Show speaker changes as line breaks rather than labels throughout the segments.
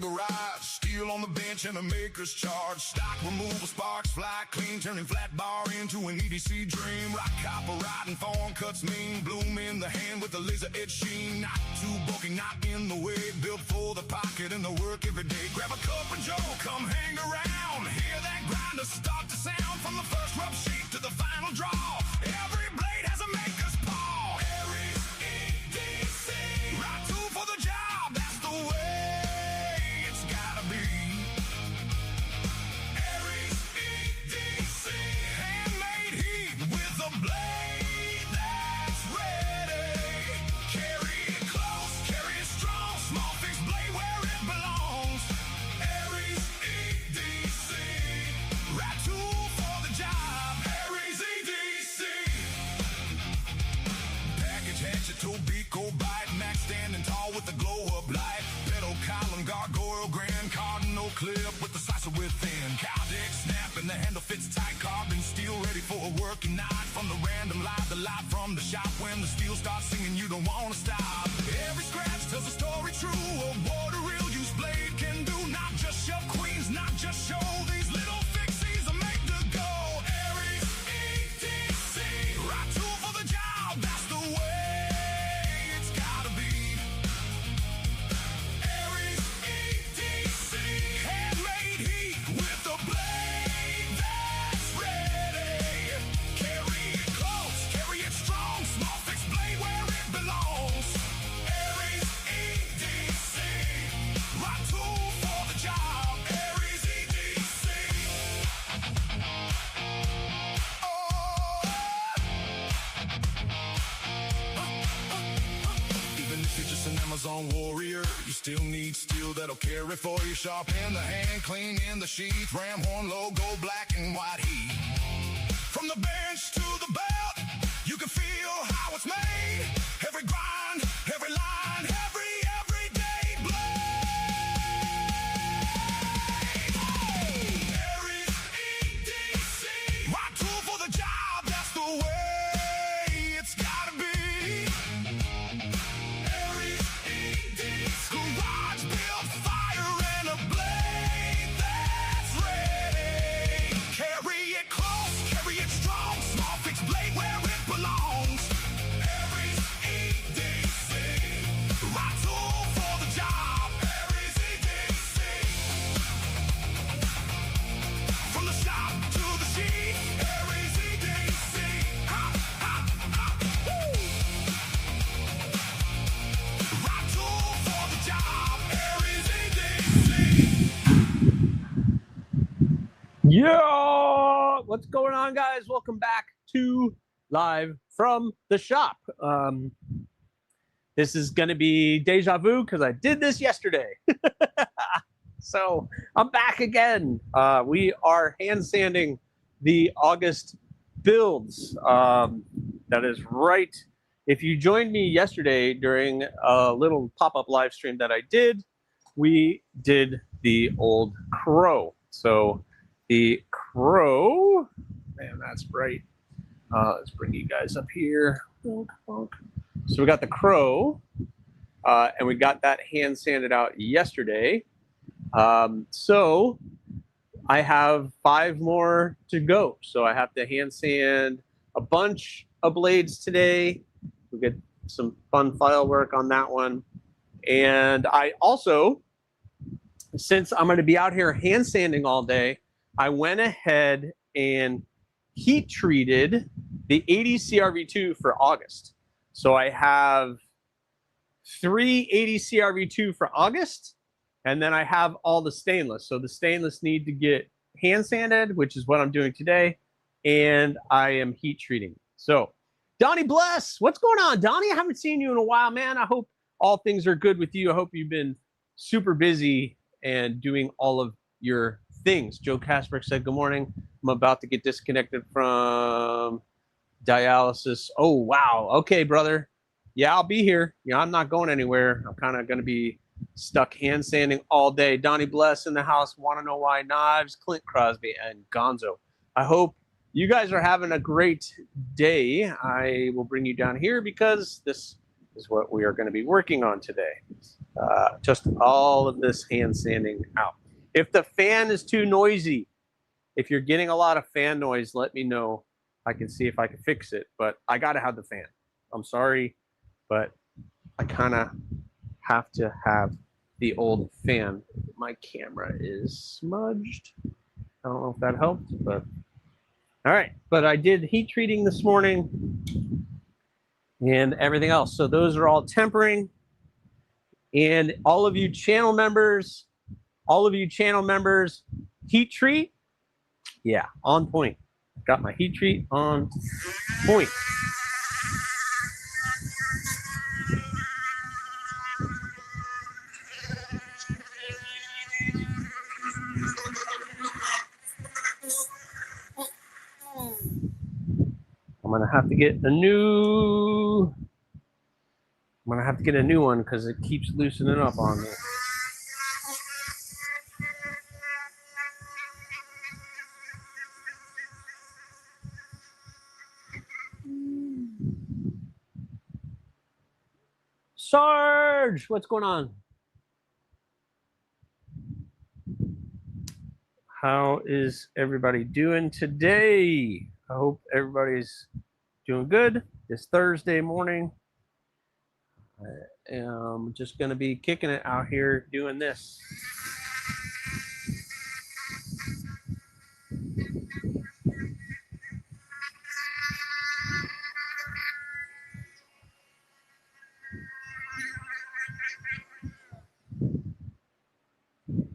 garage, steel on the bench and a maker's charge. Stock removal, sparks fly clean, turning flat bar into an EDC dream. Rock copper, riding form cuts mean, bloom in the hand with the laser edge sheen. Not too bulky, not in the way, built for the pocket and the work every day. Grab a cup and Joe, come hang around. Hear that grinder start to sound, from the first rough sheet to the final draw. Every blade has a maker's paw. AriesEDC, right tool for the job, that's the way it's gotta be. AriesEDC, handmade heat with a blade that's ready. Carry it close, carry it strong, small fixed blade where it belongs. AriesEDC, right tool for the job. AriesEDC. Package hatchet, toe beak, go bite, max standing tall with the glow up light. Pedal column, gargoyle, grand cardinal clip with the slicer within. Cow deck snap and the handle fits tight. Carbon steel ready for a working night. From the random live, the light from the shop. When the steel starts singing, you don't wanna stop. Every scratch tells a story true of what a real use blade can do. Not just shove queens, not just show these little fixies are made to go. AriesEDC, right tool for the job, that's the way it's gotta be. AriesEDC, handmade heat with a blade that's ready. Carry it close, carry it strong, small fixed blade where it belongs. AriesEDC, right tool for the job. AriesEDC. Even if you're just an Amazon warrior, you still need steel that'll carry for you. Sharp in the hand, clean in the sheath. Ram horn logo, black and white heat. From the bench to the belt, you can feel how it's made. Every grind, every line, everyday blade. AriesEDC, right tool for the job, that's the way it's gotta be. AriesEDC, garage built fire and a blade that's ready. Carry it close, carry it strong, small fixed blade where it belongs. AriesEDC, right tool for the job. AriesEDC, from the shop to the sheet. AriesEDC, ha, ha, ha, woo. Right tool for the job. AriesEDC.
Yo, what's going on, guys? Welcome back to Live from the Shop. This is going to be deja vu because I did this yesterday. So I'm back again. We are hand sanding the August builds. That is right. If you joined me yesterday during a little pop-up live stream that I did, we did the old crow. So the crow, man, that's right. Let's bring you guys up here. So we got the crow, and we got that hand sanded out yesterday. So I have 5 more to go. So I have to hand sand a bunch of blades today. We get some fun file work on that one. And I also, since I'm going to be out here hand sanding all day, I went ahead and heat treated the ADC RV2 for August. So I have 3 ADC RV2 for August, and then I have all the stainless. So the stainless need to get hand sanded, which is what I'm doing today, and I am heat treating. So Donnie Bless, what's going on, Donnie? I haven't seen you in a while, man. I hope all things are good with you. I hope you've been super busy and doing all of your things. Joe Casper said, good morning. I'm about to get disconnected from dialysis. Oh, wow. Okay, brother. Yeah, I'll be here. Yeah, I'm not going anywhere. I'm kind of going to be stuck hand sanding all day. Donnie Bless in the house. Want to know why? Knives, Clint Crosby, and Gonzo. I hope you guys are having a great day. I will bring you down here because this is what we are going to be working on today. Just all of this hand sanding out. If the fan is too noisy, if you're getting a lot of fan noise, let me know. I can see if I can fix it, but I got to have the fan. I'm sorry, but I kind of have to have the old fan. My camera is smudged. I don't know if that helped, but all right. But I did heat treating this morning and everything else. So those are all tempering. And all of you channel members, heat treat. Yeah, on point. Got my heat treat on point. I'm gonna have to get a new one because it keeps loosening up on me. Sarge, what's going on? How is everybody doing today? I hope everybody's doing good. It's Thursday morning. I am just going to be kicking it out here doing this.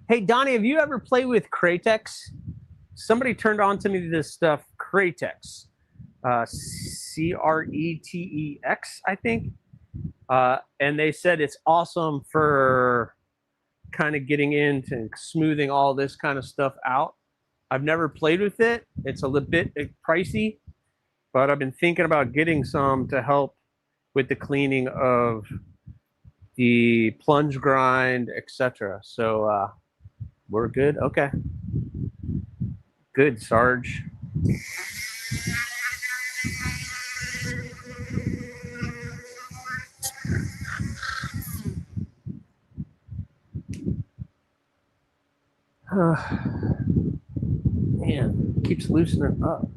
Hey, Donnie, have you ever played with Cratex? Somebody turned on to me this stuff, Cratex. C-R-E-T-E-X, I think. And they said it's awesome for kind of getting into smoothing all this kind of stuff out. I've never played with it. It's a little bit pricey, but I've been thinking about getting some to help with the cleaning of the plunge grind, etc. So we're good. Okay. Good, Sarge. Man, keeps loosening up.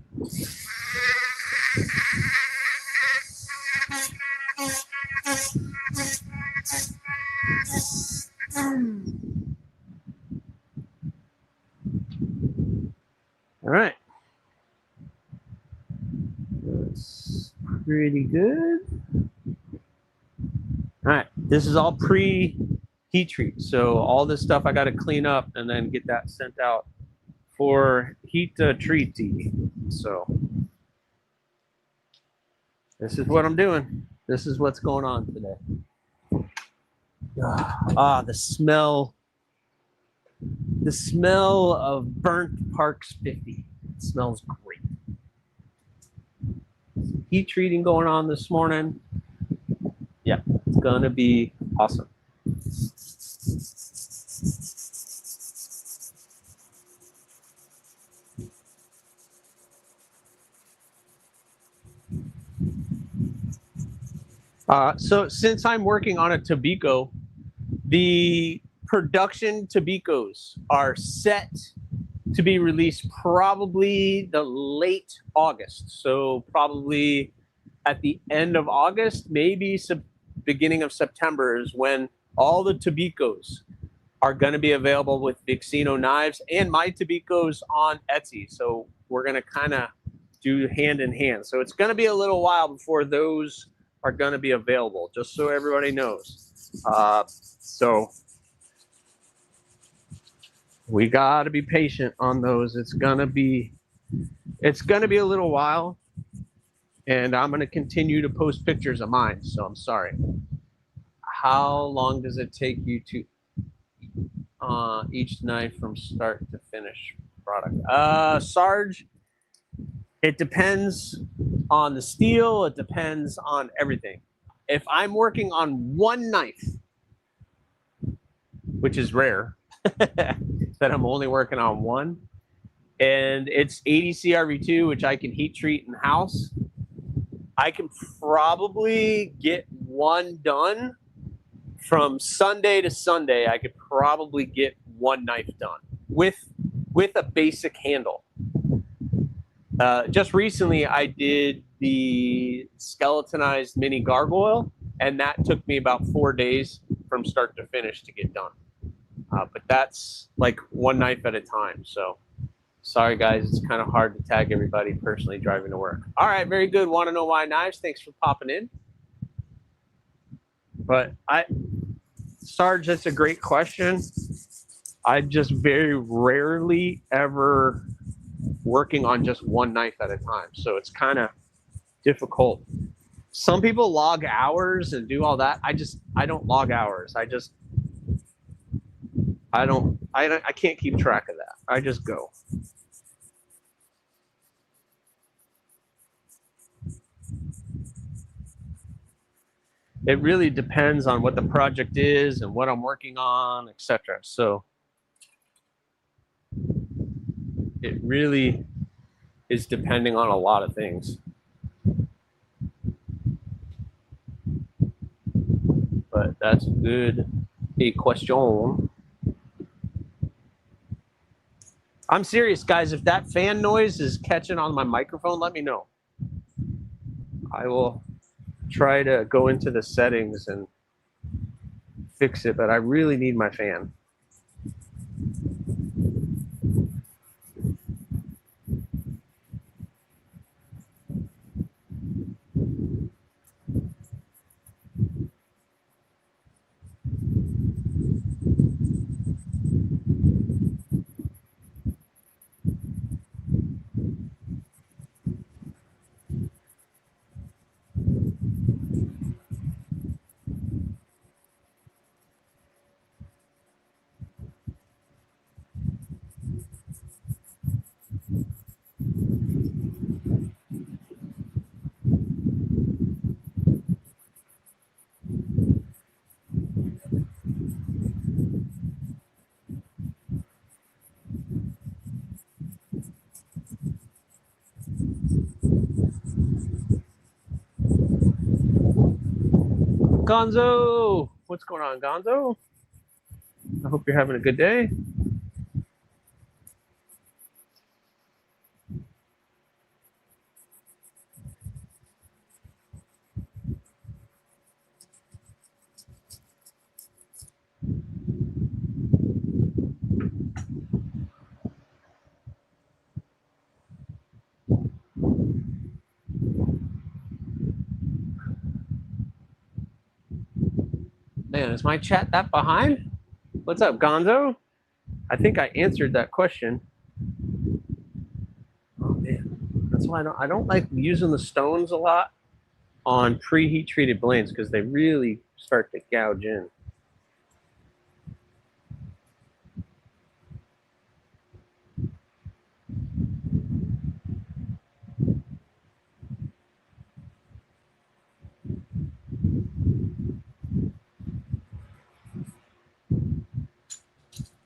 All right. That's pretty good. All right. This is all pre-heat treat. So all this stuff I got to clean up and then get that sent out for heat treat. So this is what I'm doing. This is what's going on today. The smell. The smell of burnt Parks 50. It smells great. Heat treating going on this morning. Yeah, it's gonna be awesome. So since I'm working on a Tabico, the production Tabicos are set to be released probably the late August. So probably at the end of August, maybe beginning of September is when all the Tabicos are going to be available with Vixino knives and my Tabicos on Etsy. So we're going to kind of do hand in hand. So it's going to be a little while before those are going to be available, just so everybody knows. So we got to be patient on those. It's gonna be a little while, and I'm gonna continue to post pictures of mine. So I'm sorry. How long does it take you to each knife from start to finish product? Sarge, it depends on the steel. It depends on everything. If I'm working on one knife, which is rare, that I'm only working on one, and it's ADC RV2, which I can heat treat in house, I can probably get one done from Sunday to Sunday. I could probably get one knife done with a basic handle. Just recently, I did the skeletonized mini gargoyle, and that took me about 4 days from start to finish to get done. But that's like one knife at a time. So sorry, guys, it's kind of hard to tag everybody personally driving to work. All right, very good. Want to know why knives? Thanks for popping in. But Sarge, that's a great question. I just very rarely ever working on just one knife at a time. So it's kind of difficult. Some people log hours and do all that. I don't log hours. I can't keep track of that. I just go. It really depends on what the project is and what I'm working on, etc. So it really is depending on a lot of things. But that's a question. I'm serious, guys. If that fan noise is catching on my microphone, let me know. I will try to go into the settings and fix it, but I really need my fan. Gonzo, what's going on, Gonzo? I hope you're having a good day. Man, is my chat that behind? What's up, Gonzo? I think I answered that question. Oh man, that's why I don't like using the stones a lot on preheat treated blades because they really start to gouge in.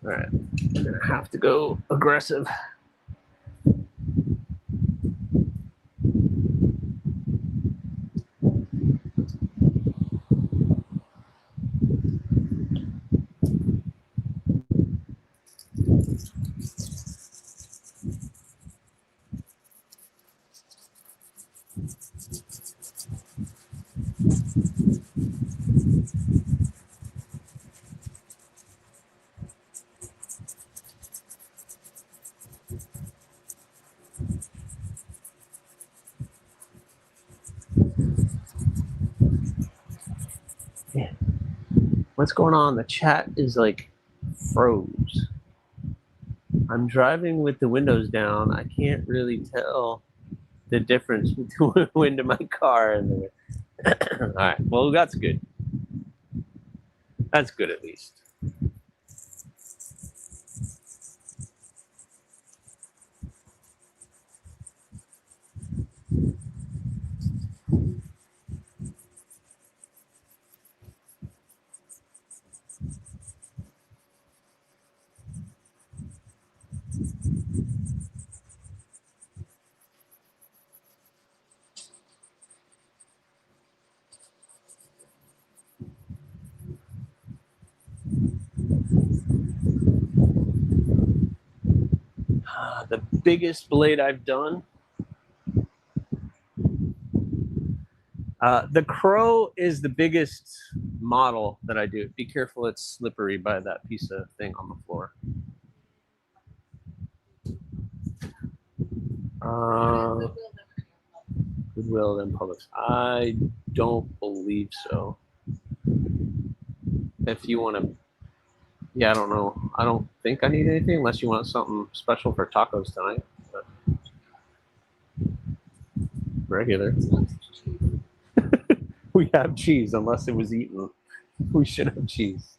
All right, I'm gonna have to go aggressive. Man, what's going on? The chat is like froze. I'm driving with the windows down. I can't really tell the difference between the wind of my car and the all right, well, that's good. That's good at least. the biggest blade I've done. The Crow is the biggest model that I do. Be careful, it's slippery by that piece of thing on the floor. Goodwill and Publix. I don't believe so. If you want to, yeah, I don't know. I don't think I need anything unless you want something special for tacos tonight. But regular. We have cheese unless it was eaten. We should have cheese.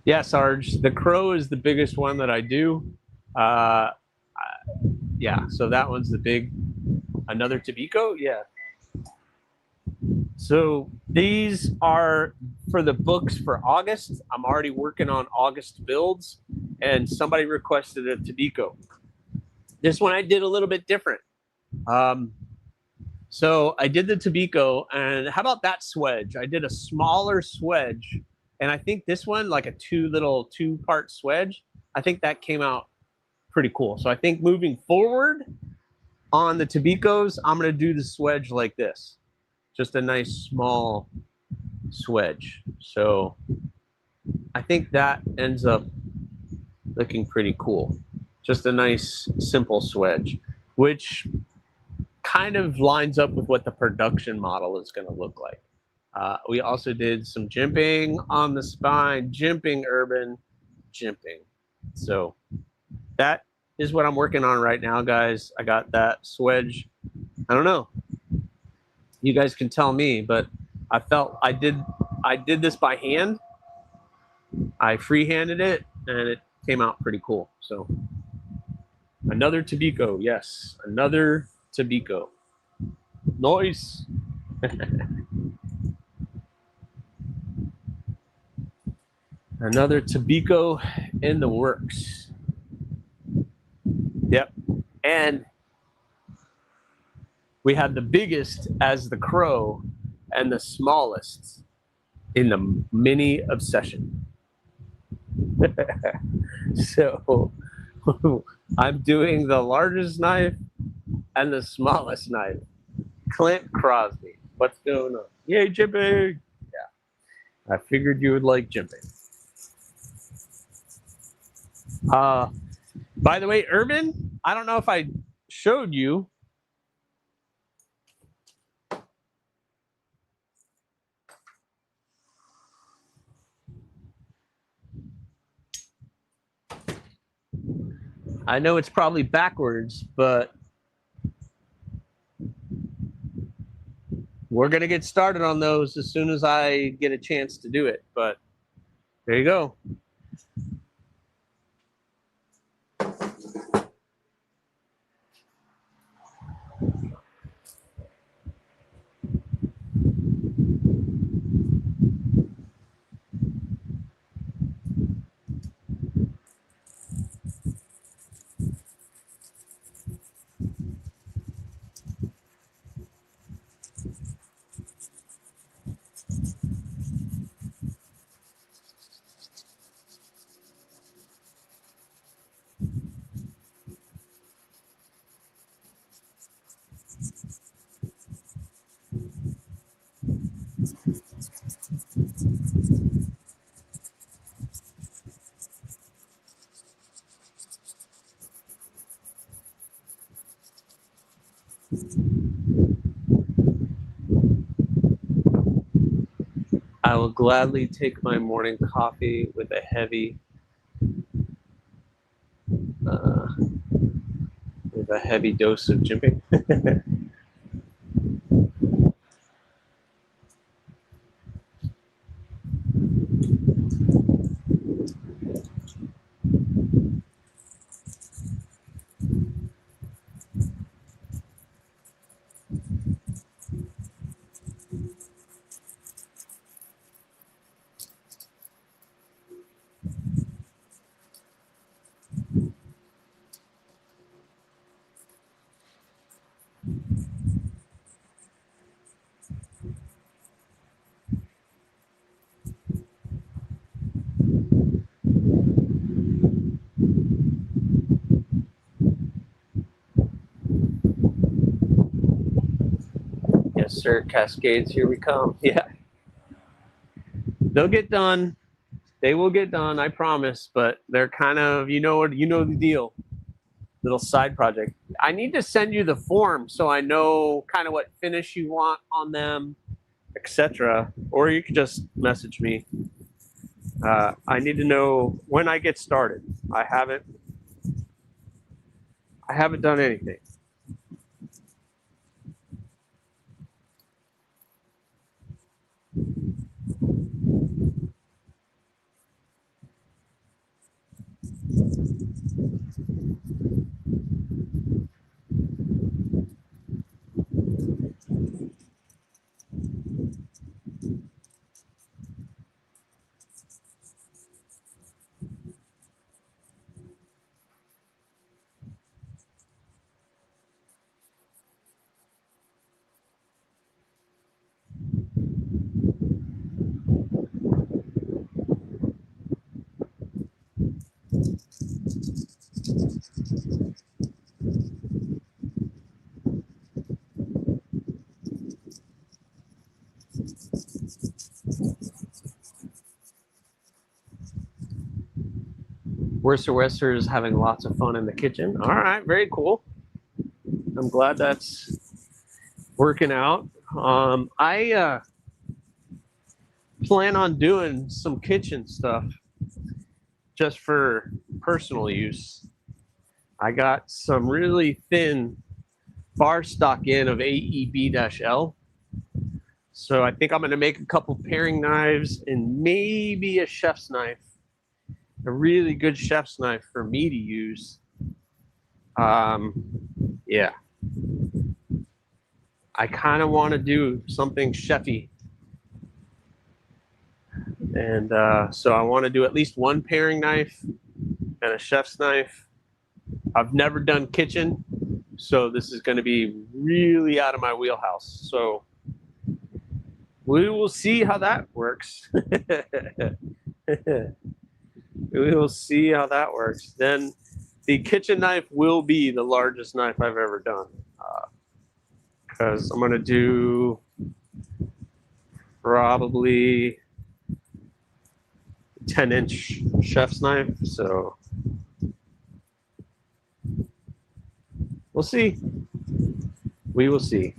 Yeah, Sarge, the Crow is the biggest one that I do. Yeah, so that one's the big. Another Tabico, yeah. So these are for the books for August. I'm already working on August builds, and somebody requested a Tabico. This one I did a little bit different. So I did the Tabico, and how about that swedge? I did a smaller swedge, and I think this one, like a two-part swedge, I think that came out pretty cool. So I think moving forward on the Tabicos, I'm going to do the swedge like this. Just a nice small swedge. So I think that ends up looking pretty cool. Just a nice simple swedge, which kind of lines up with what the production model is going to look like. We also did some jimping on the spine, jimping urban, jimping. So that is what I'm working on right now, guys. I got that swedge. I don't know. You guys can tell me, but I felt I did this by hand. I freehanded it, and it came out pretty cool. So another Tabico, yes, another Tabico. Nice. Another Tabico in the works. Yep, and we had the biggest as the Crow and the smallest in the mini obsession. So I'm doing the largest knife and the smallest knife. Clint Crosby, what's going on? Yay, jimping! Yeah, I figured you would like jimping. By the way, Urban, I don't know if I showed you. I know it's probably backwards, but we're going to get started on those as soon as I get a chance to do it. But there you go. I will gladly take my morning coffee with a heavy dose of jimping. Insert cascades. Here we come. Yeah. They'll get done. They will get done, I promise. But they're kind of, you know the deal. Little side project. I need to send you the form so I know kind of what finish you want on them, etc. Or you could just message me. I need to know when I get started. I haven't done anything. Wester is having lots of fun in the kitchen. All right, very cool. I'm glad that's working out. I plan on doing some kitchen stuff just for personal use. I got some really thin bar stock in of AEB-L. So I think I'm going to make a couple paring knives and maybe a chef's knife. A really good chef's knife for me to use. Yeah. I kind of want to do something chefy. And so I want to do at least one paring knife and a chef's knife. I've never done kitchen, so this is going to be really out of my wheelhouse. So we will see how that works. We will see how that works. Then the kitchen knife will be the largest knife I've ever done. Because I'm going to do probably 10-inch chef's knife. So we'll see. We will see.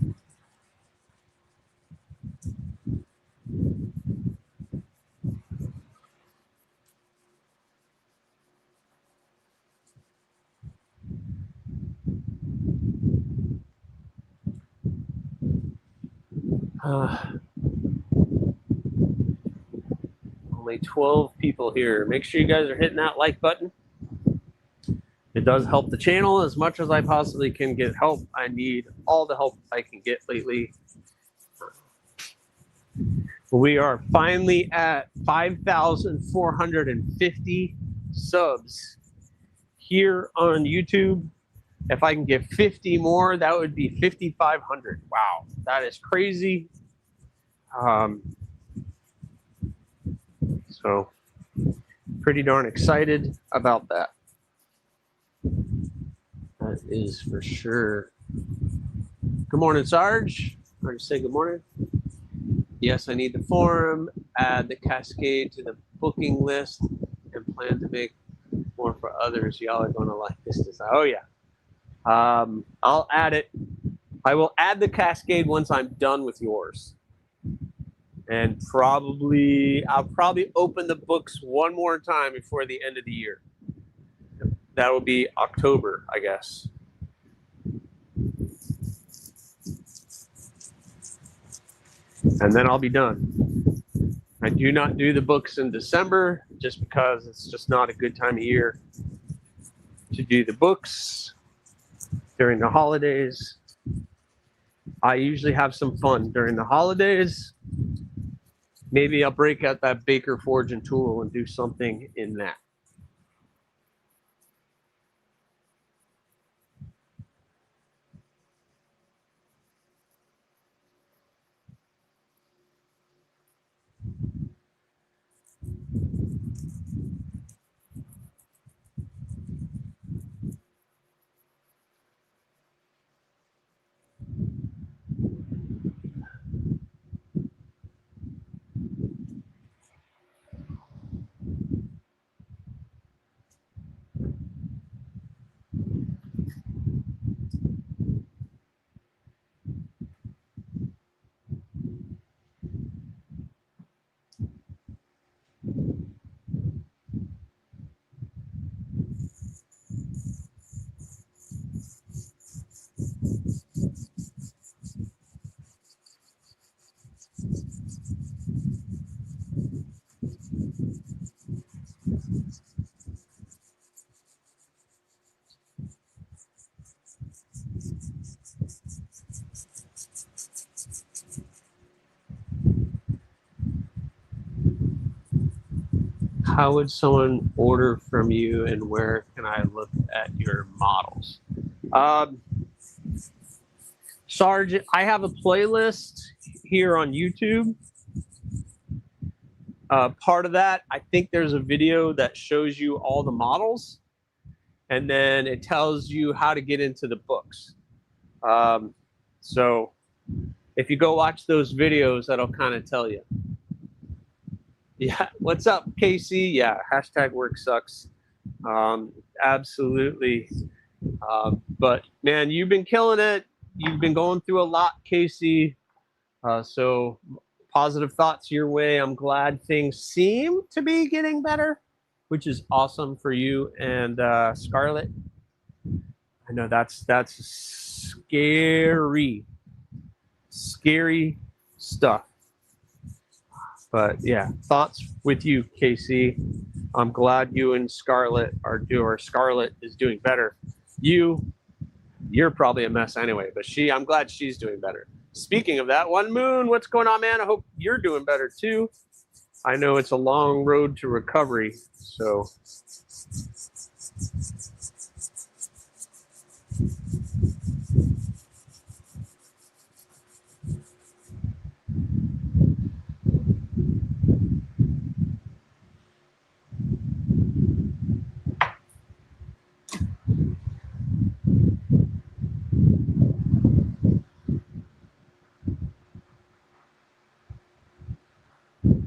Only 12 people here. Make sure you guys are hitting that like button. It does help the channel as much as I possibly can get help. I need all the help I can get lately. We are finally at 5,450 subs here on YouTube. If I can get 50 more, that would be 5,500. Wow, that is crazy. So pretty darn excited about that. That is for sure. Good morning, Sarge. I want to say good morning. Yes, I need the form, add the cascade to the booking list, and plan to make more for others. Y'all are going to like this design. Oh, yeah. I'll add it. I will add the cascade once I'm done with yours. And I'll probably open the books one more time before the end of the year. That will be October, I guess. And then I'll be done. I do not do the books in December just because it's just not a good time of year to do the books during the holidays. I usually have some fun during the holidays. Maybe I'll break out that Baker Forge and tool and do something in that. How would someone order from you, and where can I look at your models? Sarge, I have a playlist here on YouTube. Part of that, I think there's a video that shows you all the models, and then it tells you how to get into the books. So if you go watch those videos, that'll kind of tell you. Yeah, what's up, Casey? Yeah, hashtag work sucks. Absolutely. But man, you've been killing it. You've been going through a lot, Casey. So positive thoughts your way. I'm glad things seem to be getting better, which is awesome for you and Scarlett. I know that's scary stuff. But yeah, thoughts with you, Casey. I'm glad you and Scarlett or Scarlett is doing better. You're probably a mess anyway, but I'm glad she's doing better. Speaking of that, One Moon, what's going on, man? I hope you're doing better too. I know it's a long road to recovery, so.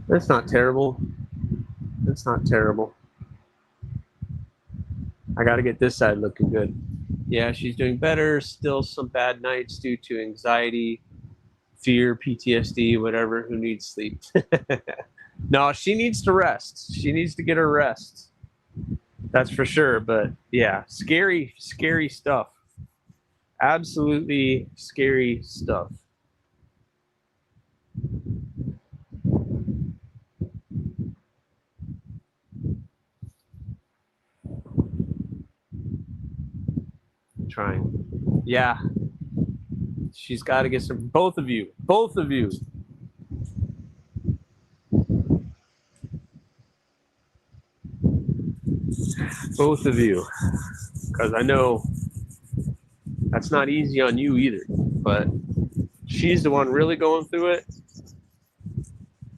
That's not terrible. That's not terrible. I got to get this side looking good. Yeah, she's doing better. Still some bad nights due to anxiety, fear, PTSD, whatever. Who needs sleep? No, she needs to rest. She needs to get her rest. That's for sure. But yeah, scary stuff. Absolutely scary stuff. Trying. Yeah. She's got to get some, both of you. Both of you. Both of you. Because I know that's not easy on you either. But she's the one really going through it.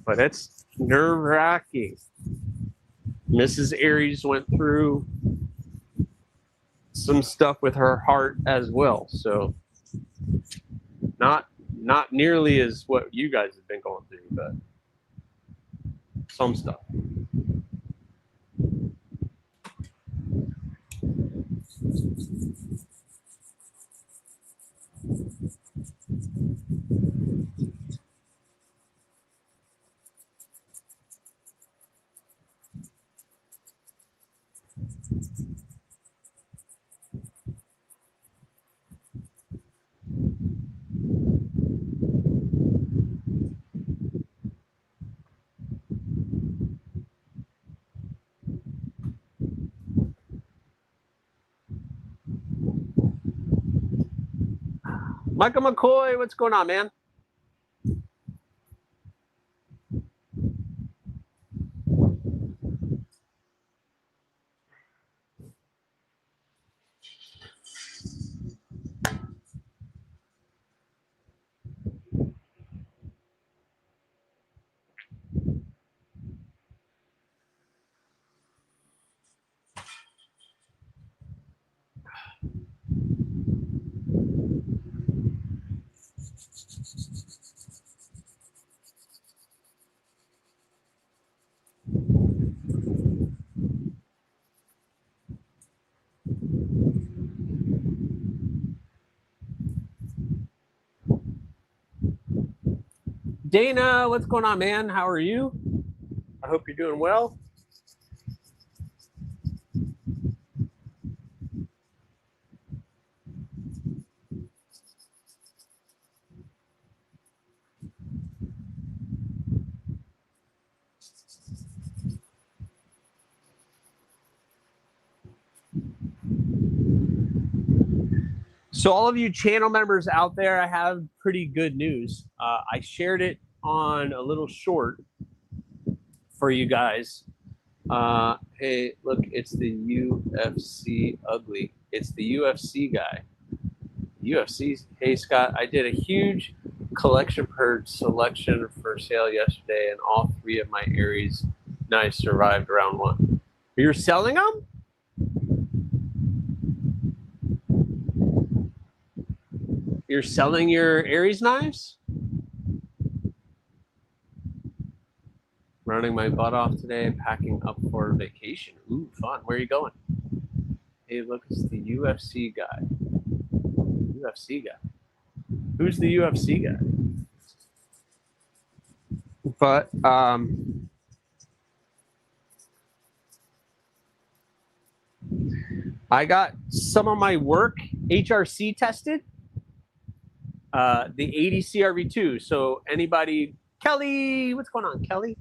But it's nerve-wracking. Mrs. Aries went through some stuff with her heart as well. So not nearly as what you guys have been going through, but some stuff. Michael McCoy, what's going on, man? Dana, what's going on, man? How are you? I hope you're doing well. So all of you channel members out there, I have pretty good news. I shared it on a little short for you guys. Hey, look, it's the UFC ugly. It's the UFC guy. UFC. Hey, Scott, I did a huge collection per selection for sale yesterday, and all three of my Aries knives survived round one. You're selling them? You're selling your Aries knives? Running my butt off today, packing up for vacation. Ooh, fun. Where are you going? Hey, look, it's the UFC guy. UFC guy. Who's the UFC guy? But I got some of my work HRC tested. The 80 CRV2. So anybody, Kelly, what's going on, Kelly?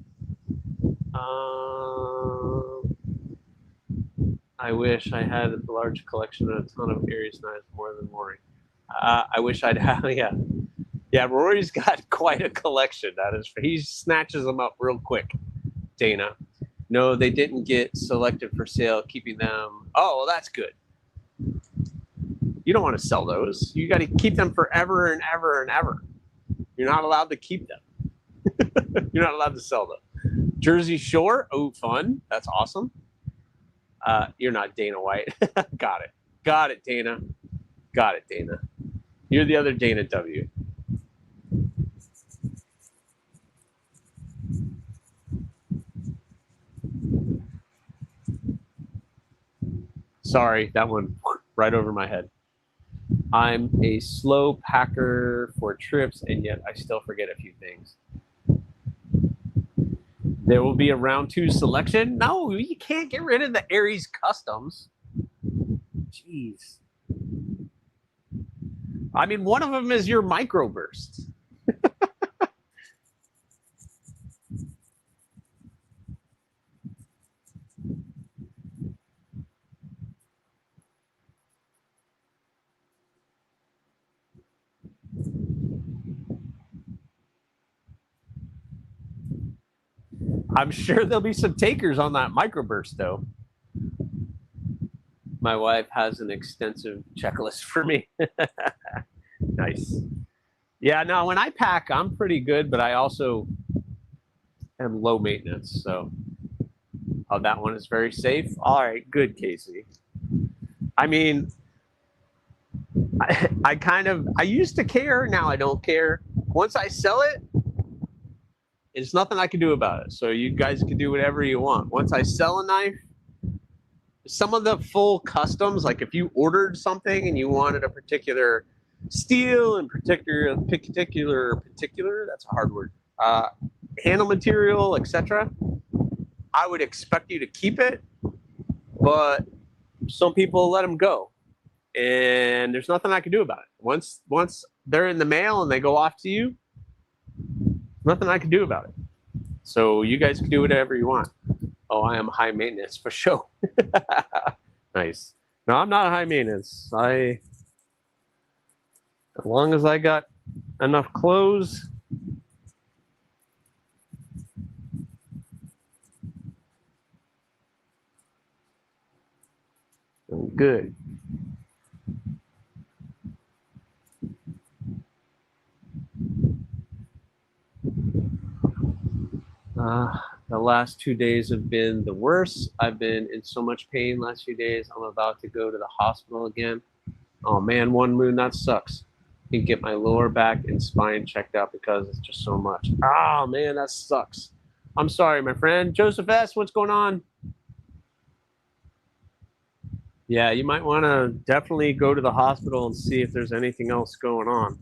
I wish I had a large collection and a ton of Aries knives more than Rory. I wish I'd have, yeah. Yeah, Rory's got quite a collection. That is, he snatches them up real quick, Dana. No, they didn't get selected for sale, keeping them. Oh, well, that's good. You don't want to sell those. You got to keep them forever and ever and ever. You're not allowed to keep them. You're not allowed to sell them. Jersey Shore. Oh, fun. That's awesome. You're not Dana White. Got it. Got it, Dana. Got it, Dana. You're the other Dana W. Sorry, that one right over my head. I'm a slow packer for trips, and yet I still forget a few things. There will be a round 2 selection. No, you can't get rid of the Aries Customs. Jeez. I mean, one of them is your microburst. I'm sure there'll be some takers on that microburst, though. My wife has an extensive checklist for me. Nice. Yeah, no, when I pack, I'm pretty good, but I also am low maintenance. So, oh, that one is very safe. All right, good, Casey. I mean, I used to care. Now I don't care. Once I sell it, there's nothing I can do about it. So you guys can do whatever you want. Once I sell a knife, some of the full customs, like if you ordered something and you wanted a particular steel and particular, that's a hard word, handle material, etc., I would expect you to keep it, but some people let them go. And there's nothing I can do about it. Once they're in the mail and they go off to you, nothing I can do about it. So you guys can do whatever you want. Oh, I am high maintenance for sure. Nice. No, I'm not high maintenance. As long as I got enough clothes. I'm good. The last 2 days have been the worst. I've been in so much pain last few days. I'm about to go to the hospital again. Oh man, One Moon, that sucks. I can get my lower back and spine checked out because it's just so much. Oh man, that sucks. I'm sorry, my friend. Joseph S., what's going on? Yeah, you might want to definitely go to the hospital and see if there's anything else going on.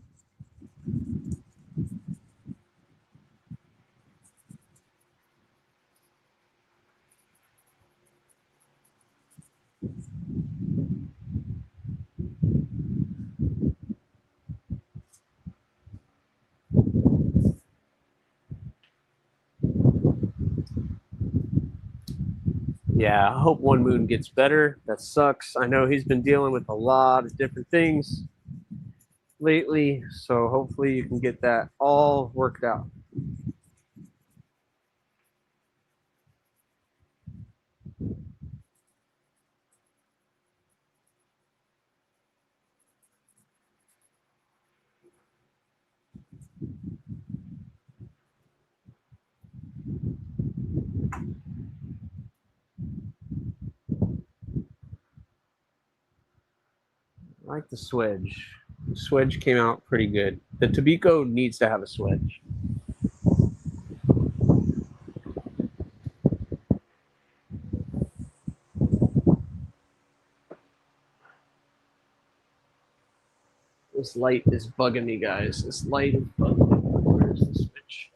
Yeah, I hope One Moon gets better. That sucks. I know he's been dealing with a lot of different things lately, so hopefully you can get that all worked out. I like the swedge. The swedge came out pretty good. The Tobacco needs to have a swedge. This light is bugging me, guys. This light is bugging me. Where's the switch?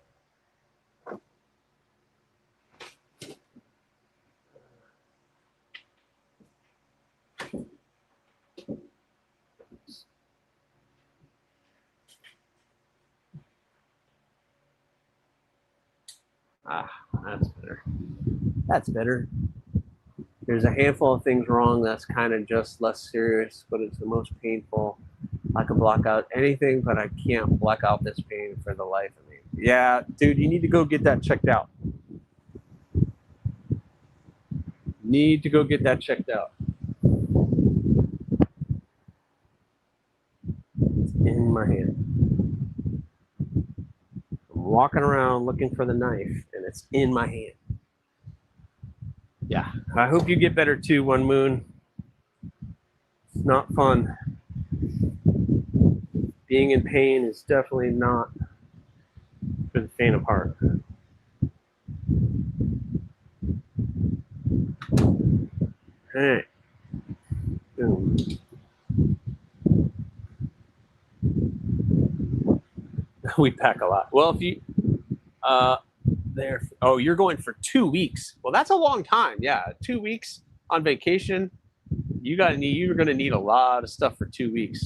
Ah, that's better. That's better. There's a handful of things wrong that's kind of just less serious, but it's the most painful. I can block out anything, but I can't block out this pain for the life of me. Yeah, dude, you need to go get that checked out. Need to go get that checked out. It's in my hand. I'm walking around looking for the knife, and it's in my hand. Yeah, I hope you get better too, One Moon. It's not fun. Being in pain is definitely not for the faint of heart. Hey. Boom. We pack a lot. Well, if you there, oh, you're going for 2 weeks. Well, that's a long time. Yeah, 2 weeks on vacation. You're gonna need a lot of stuff for 2 weeks.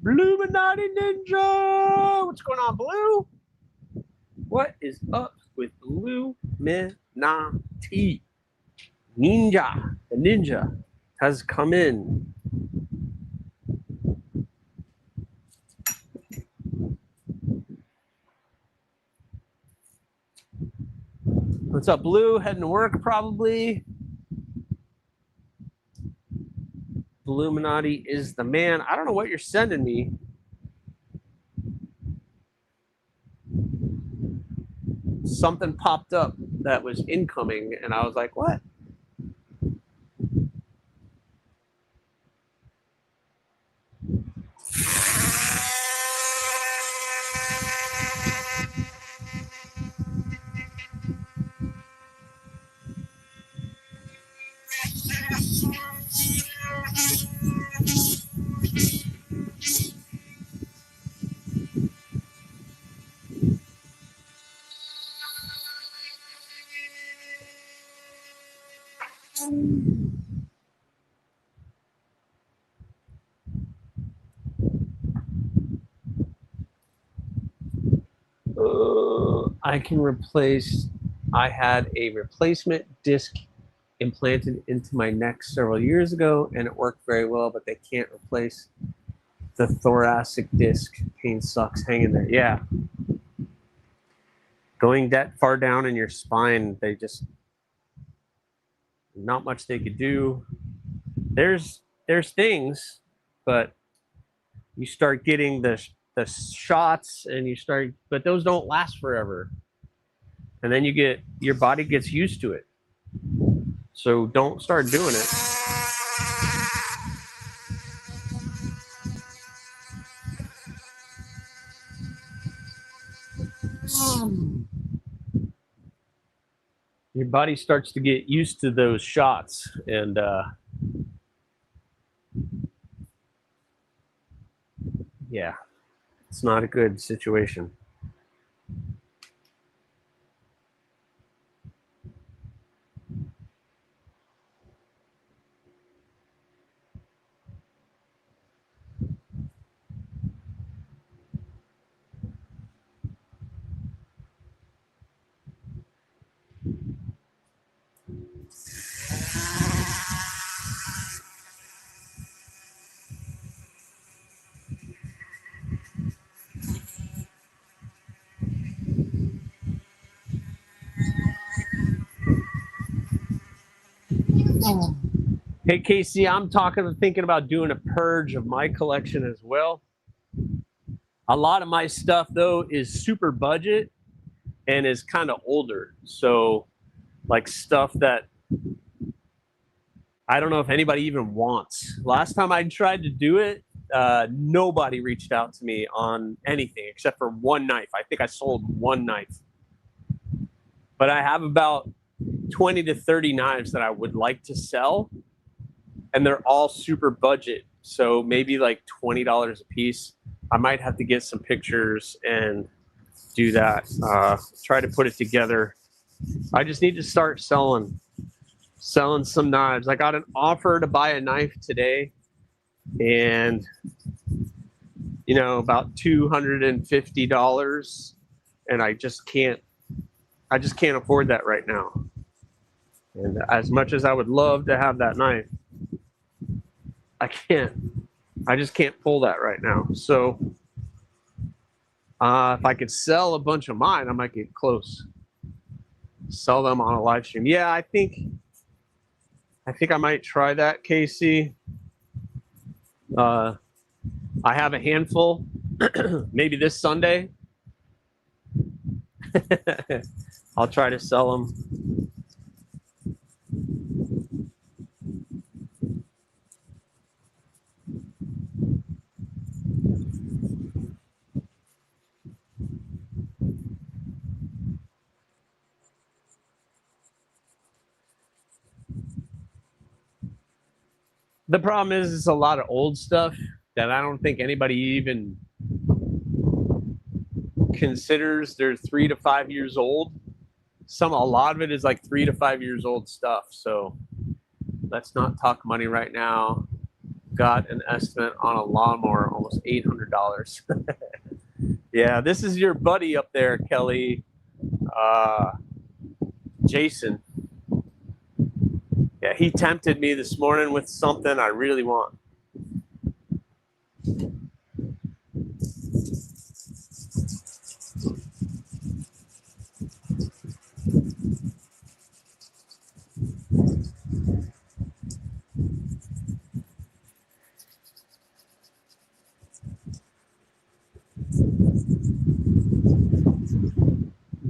Bluminati Ninja, what's going on, Blue? What is up with Bluminati? Ninja, the ninja has come in. What's up, Blue? Heading to work, probably. Bluminati is the man. I don't know what you're sending me. Something popped up that was incoming, and I was like, what? I can replace. I had a replacement disc implanted into my neck several years ago, and it worked very well, but they can't replace the thoracic disc. Pain sucks. Hanging there. Yeah. Going that far down in your spine, they just not much they could do. There's things, but you start getting the shots, and you start, but those don't last forever. And then your body gets used to it. So don't start doing it. Your body starts to get used to those shots, and yeah, it's not a good situation. Hey, Casey, I'm thinking about doing a purge of my collection as well. A lot of my stuff though is super budget and is kind of older. So like stuff that I don't know if anybody even wants. Last time I tried to do it, nobody reached out to me on anything except for one knife. I think I sold one knife. But I have about 20 to 30 knives that I would like to sell, and they're all super budget. So maybe like $20 a piece. I might have to get some pictures and do that. Try to put it together. I just need to start selling some knives. I got an offer to buy a knife today, and you know, about $250, and I just can't afford that right now. And as much as I would love to have that knife, I just can't pull that right now. So if I could sell a bunch of mine, I might get close. Sell them on a live stream. Yeah, I think I might try that, Casey. I have a handful, maybe this Sunday. I'll try to sell them. The problem is it's a lot of old stuff that I don't think anybody even considers they're 3 to 5 years old. A lot of it is like 3 to 5 years old stuff. So let's not talk money right now. Got an estimate on a lawnmower, almost $800. Yeah, this is your buddy up there, Kelly. Jason. Yeah, he tempted me this morning with something I really want.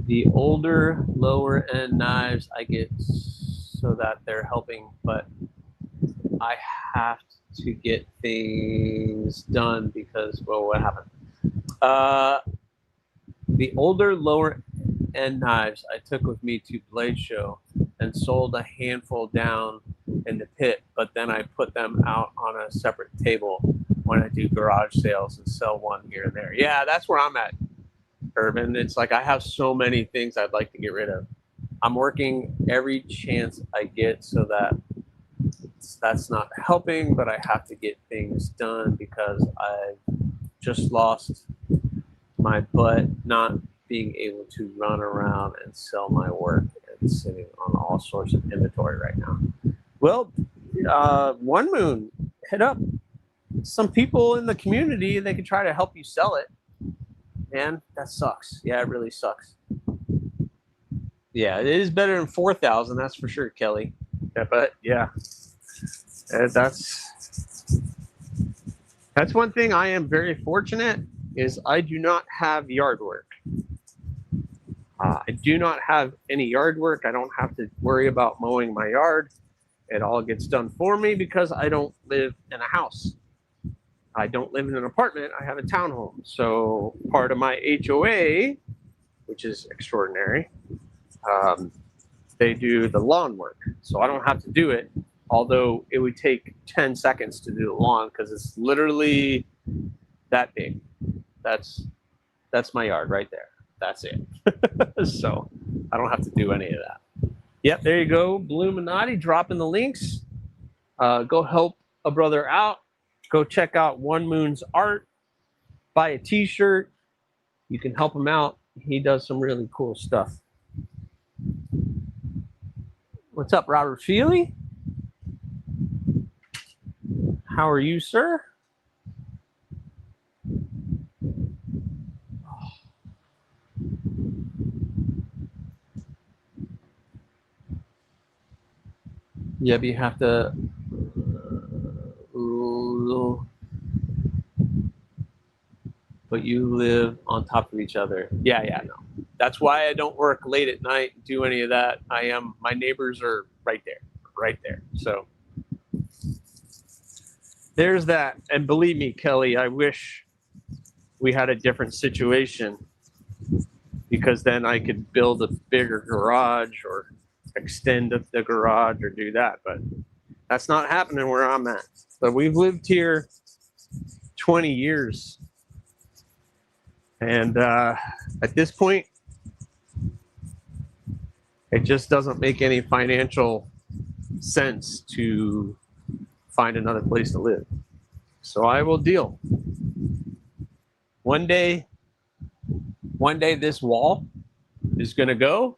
The older, lower end knives I get so that they're helping, but I have to get things done because, well, what happened? The older, lower end knives I took with me to Blade Show and sold a handful down in the pit, but then I put them out on a separate table when I do garage sales and sell one here and there. Yeah, that's where I'm at, Urban. It's like I have so many things I'd like to get rid of. I'm working every chance I get so that that's not helping, but I have to get things done because I've just lost my butt not being able to run around and sell my work and sitting on all sorts of inventory right now. Well, One Moon, hit up some people in the community. They can try to help you sell it. Man, that sucks. Yeah, it really sucks. Yeah, it is better than 4,000. That's for sure, Kelly. Yeah, but yeah, that's one thing I am very fortunate is I do not have yard work. I do not have any yard work. I don't have to worry about mowing my yard. It all gets done for me because I don't live in a house. I don't live in an apartment. I have a townhome. So part of my HOA, which is extraordinary, they do the lawn work. So I don't have to do it, although it would take 10 seconds to do the lawn because it's literally that big. That's my yard right there. That's it. So I don't have to do any of that. Yep, there you go. Bluminati dropping the links. Go help a brother out. Go check out One Moon's art. Buy a T-shirt. You can help him out. He does some really cool stuff. What's up, Robert Feely? How are you, sir? Yep, you have to. but you live on top of each other. Yeah, no. That's why I don't work late at night, do any of that. My neighbors are right there. So there's that. And believe me, Kelly, I wish we had a different situation, because then I could build a bigger garage or extend the garage or do that. But that's not happening where I'm at. But we've lived here 20 years. And at this point, it just doesn't make any financial sense to find another place to live. So I will deal. One day this wall is going to go,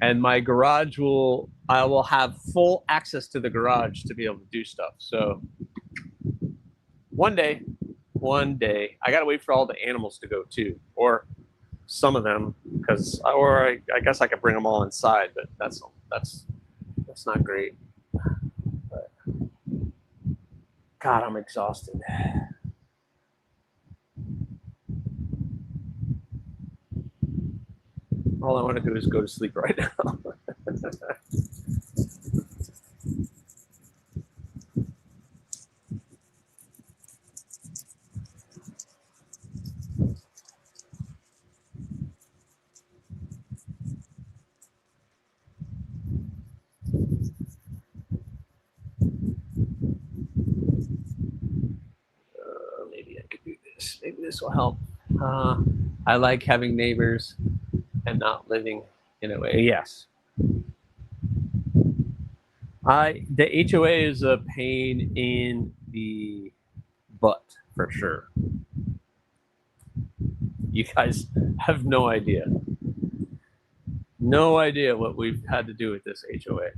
and my garage I will have full access to the garage to be able to do stuff. So one day, I got to wait for all the animals to go too, or some of them, I guess I could bring them all inside, but that's not great. But God, I'm exhausted. All I want to do is go to sleep right now. Maybe I could do this. Maybe this will help. I like having neighbors and not living in a way. Yes. The HOA is a pain in the butt for sure. You guys have no idea. No idea what we've had to do with this HOA.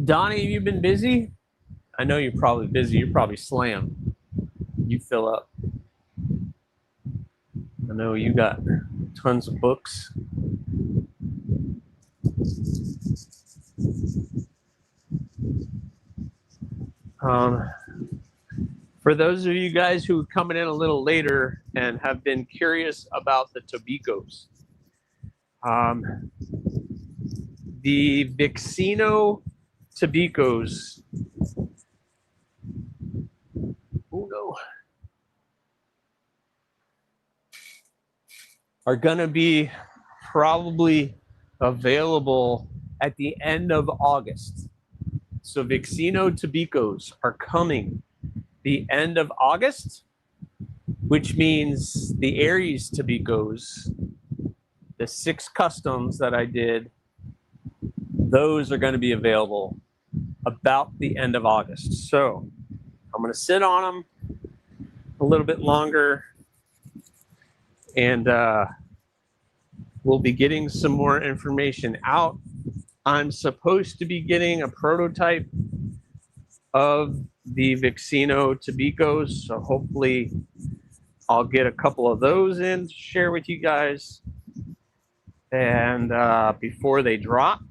Donnie, have you been busy? I know you're probably busy. You're probably slammed. You fill up. I know you got tons of books. For those of you guys who are coming in a little later and have been curious about the Tobicos, the Vixino Tobicos, oh no, are going to be probably available at the end of August. So Vixino Tobicos are coming the end of August, which means the Aries Tobicos, the 6 customs that I did those are going to be available about the end of August. So I'm going to sit on them a little bit longer, and we'll be getting some more information out. I'm supposed to be getting a prototype of the Vixino Tabicos, so hopefully I'll get a couple of those in to share with you guys, and before they drop,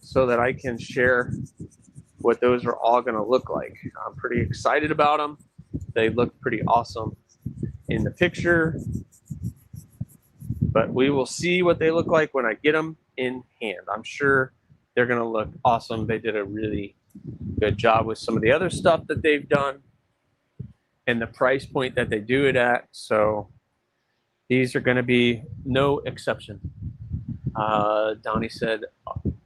so that I can share what those are all going to look like. I'm pretty excited about them. They look pretty awesome in the picture, but we will see what they look like when I get them in hand. I'm sure they're going to look awesome. They did a really good job with some of the other stuff that they've done and the price point that they do it at. So these are going to be no exception. Donnie said,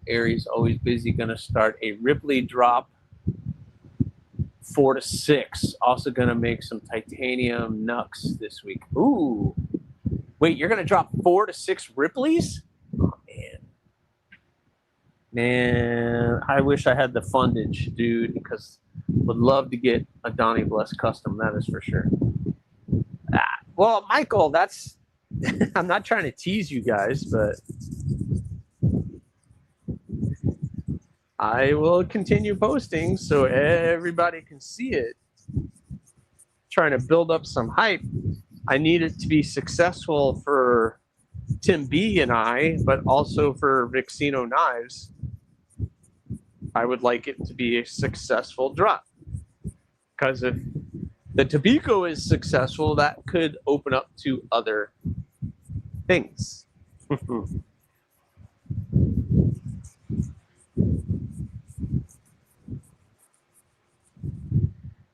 Aries always busy, going to start a Ripley drop 4 to 6. Also going to make some titanium Nux this week. Ooh, wait, you're going to drop 4 to 6 Ripleys? Oh, man, I wish I had the fundage, dude, because would love to get a Donnie Bless custom, that is for sure. Well, Michael, that's I'm not trying to tease you guys, but I will continue posting so everybody can see it. Trying to build up some hype. I need it to be successful for Tim B and I, but also for Vixino Knives. I would like it to be a successful drop, because if the Tabico is successful, that could open up to other things.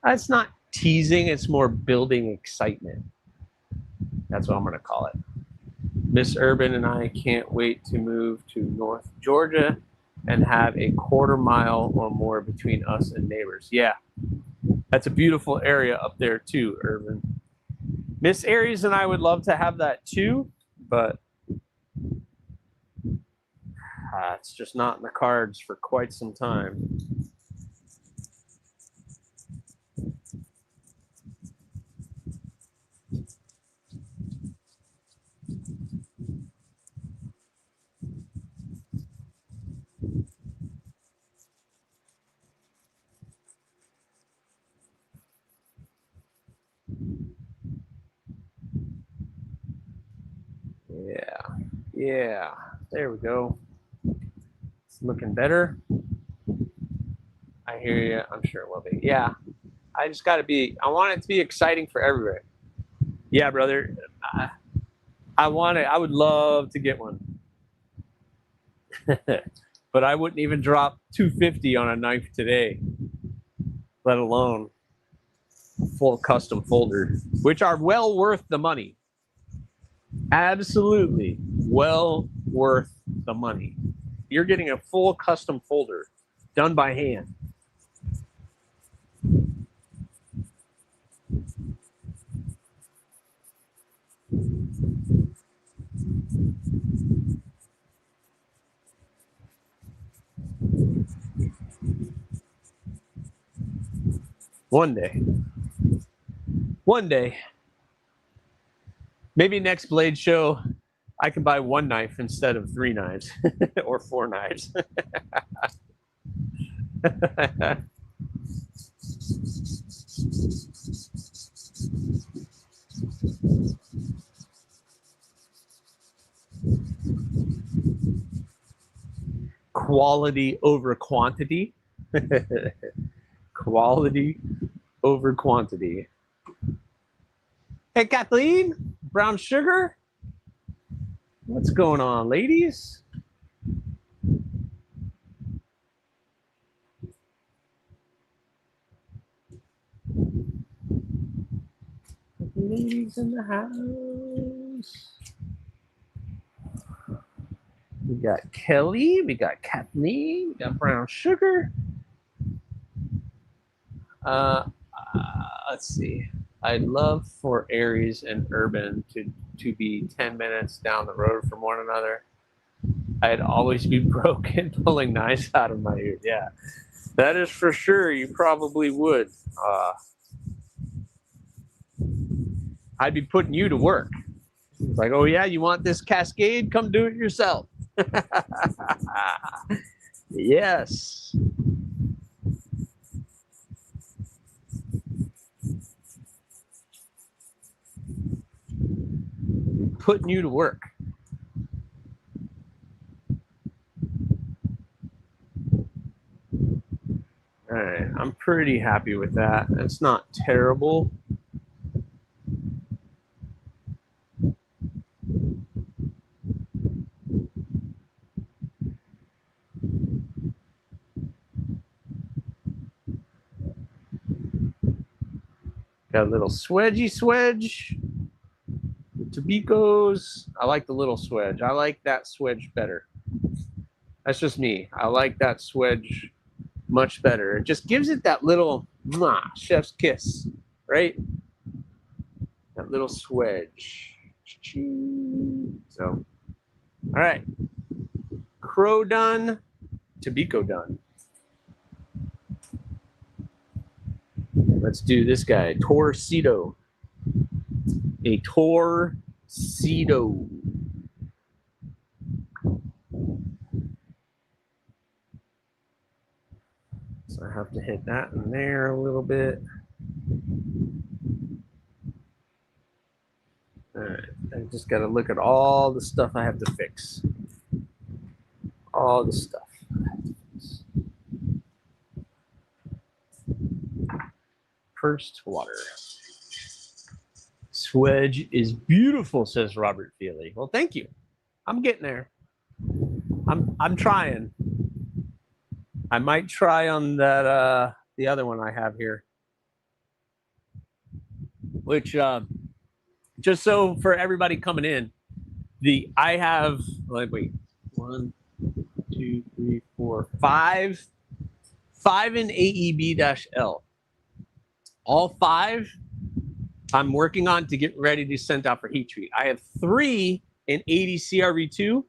It's not teasing, it's more building excitement. That's what I'm going to call it. Miss Urban and I can't wait to move to North Georgia and have a quarter mile or more between us and neighbors. Yeah, that's a beautiful area up there too, Urban. Miss Aries and I would love to have that too, but it's just not in the cards for quite some time. Yeah, there we go. It's looking better. I hear you. I'm sure it will be. Yeah, I just got to be, I want it to be exciting for everybody. Yeah, brother. I want it. I would love to get one. But I wouldn't even drop $250 on a knife today, let alone full custom folder, which are well worth the money. Absolutely well worth the money. You're getting a full custom folder done by hand. One day, maybe next Blade Show, I can buy one knife instead of 3 knives or 4 knives. Quality over quantity. Quality over quantity. Hey, Kathleen, brown sugar. What's going on, ladies? Ladies in the house. We got Kelly, we got Kathleen, we got brown sugar. Let's see. I'd love for Aries and Urban to be 10 minutes down the road from one another. I'd always be broken pulling knives out of my ears. Yeah, that is for sure. You probably would. I'd be putting you to work. It's like, oh yeah, you want this cascade? Come do it yourself. Yes. Putting you to work. All right, I'm pretty happy with that. It's not terrible. Got a little swedgy swedge. Tabicos. I like the little swedge. I like that swedge better. That's just me. I like that swedge much better. It just gives it that little chef's kiss, right? That little swedge. So, all right. Crow done. Tabico done. Let's do this guy. Torcido. A torcido. So I have to hit that in there a little bit. All right. I just got to look at all the stuff I have to fix. All the stuff I have to fix. First, water. Swedge is beautiful, says Robert Feely. Well, thank you. I'm getting there. I'm trying. I might try on that the other one I have here. Which just so for everybody coming in, I have wait, 1, 2, 3, 4, 5 in AEB-L. All 5 I'm working on to get ready to send out for heat treat. I have 3 in ADCRV2,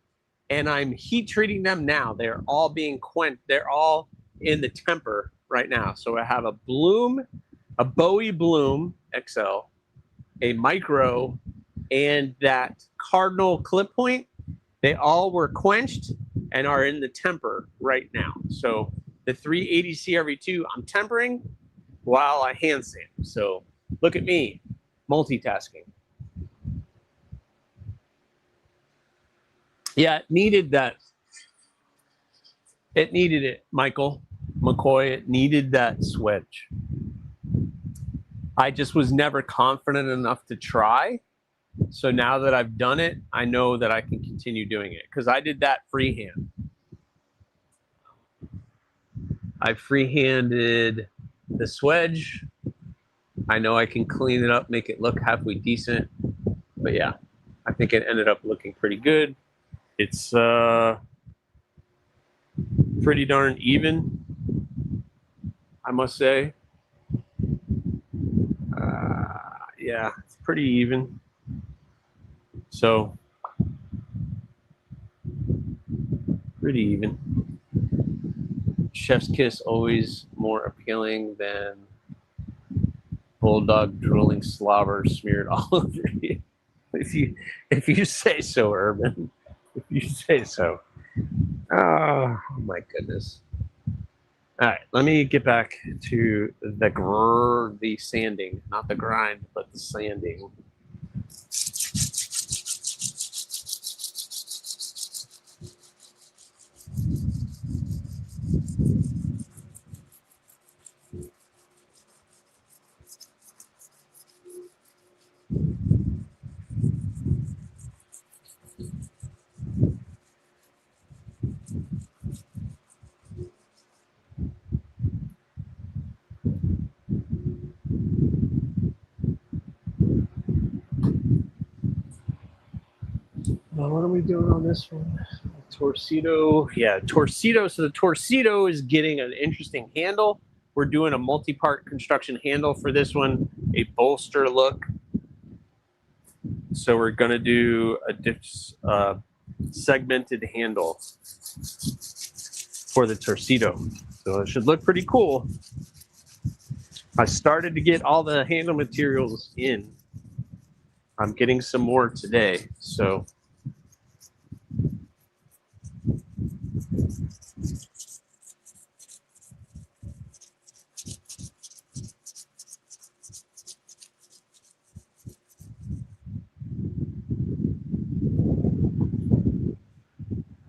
and I'm heat treating them now. They're all being quenched. They're all in the temper right now. So I have a Bloom, a Bowie Bloom XL, a Micro, and that Cardinal Clip Point. They all were quenched and are in the temper right now. So the 3 ADCRV2 I'm tempering while I hand sand. So look at me, multitasking. Yeah, it needed that. It needed it, Michael McCoy. It needed that swedge. I just was never confident enough to try. So now that I've done it, I know that I can continue doing it because I did that freehand. I freehanded the swedge. I know I can clean it up, make it look halfway decent. But yeah, I think it ended up looking pretty good. It's pretty darn even, I must say. Yeah, it's pretty even. So, pretty even. Chef's kiss always more appealing than bulldog drooling slobber smeared all over you. If you say so, Urban. If you say so. Oh my goodness. All right, let me get back to the sanding, not the grind, but the sanding. What are we doing on this one? Torcido. Yeah, Torcido. So the Torcido is getting an interesting handle. We're doing a multi-part construction handle for this one, a bolster look. So we're going to do segmented handle for the Torcido. So it should look pretty cool. I started to get all the handle materials in. I'm getting some more today, so.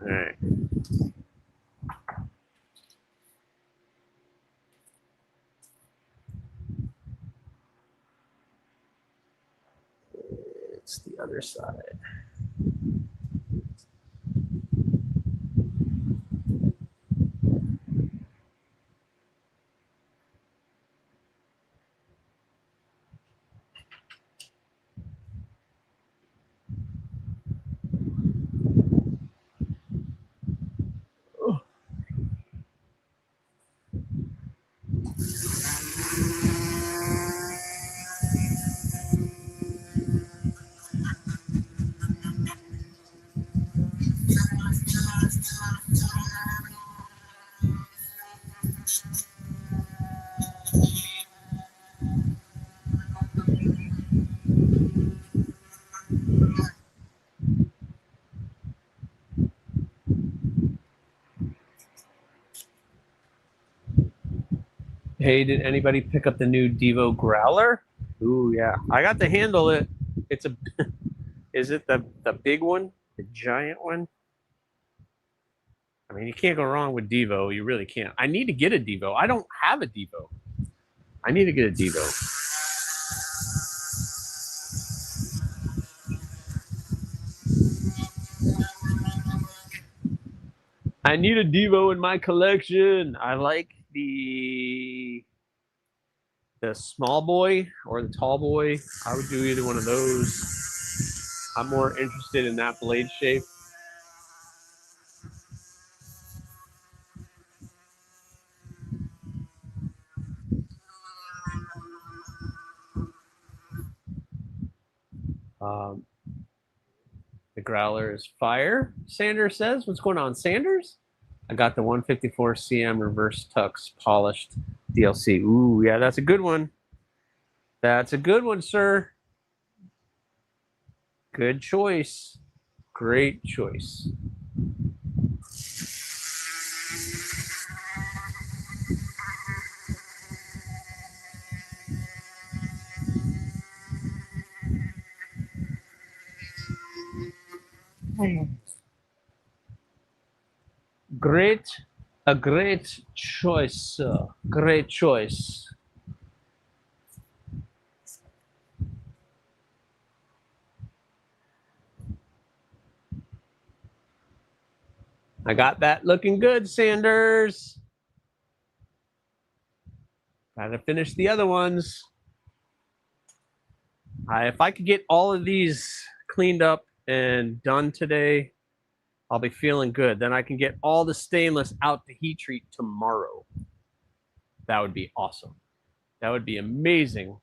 All right. It's the other side. Hey, did anybody pick up the new Devo Growler? Ooh, yeah. I got to handle it. It's a, is it the big one? The giant one? I mean, you can't go wrong with Devo. You really can't. I need to get a Devo. I don't have a Devo. I need to get a Devo. I need a Devo in my collection. I like the small boy or the tall boy. I would do either one of those. I'm more interested in that blade shape. The Growler is fire, Sanders says. What's going on, Sanders? I got the 154 CM reverse tux polished DLC. Ooh, yeah, that's a good one. That's a good one, sir. Good choice. Great choice. A great choice, sir. Great choice. I got that looking good, Sanders. Gotta finish the other ones. If I could get all of these cleaned up and done today, I'll be feeling good. Then I can get all the stainless out to heat treat tomorrow. That would be awesome. That would be amazing.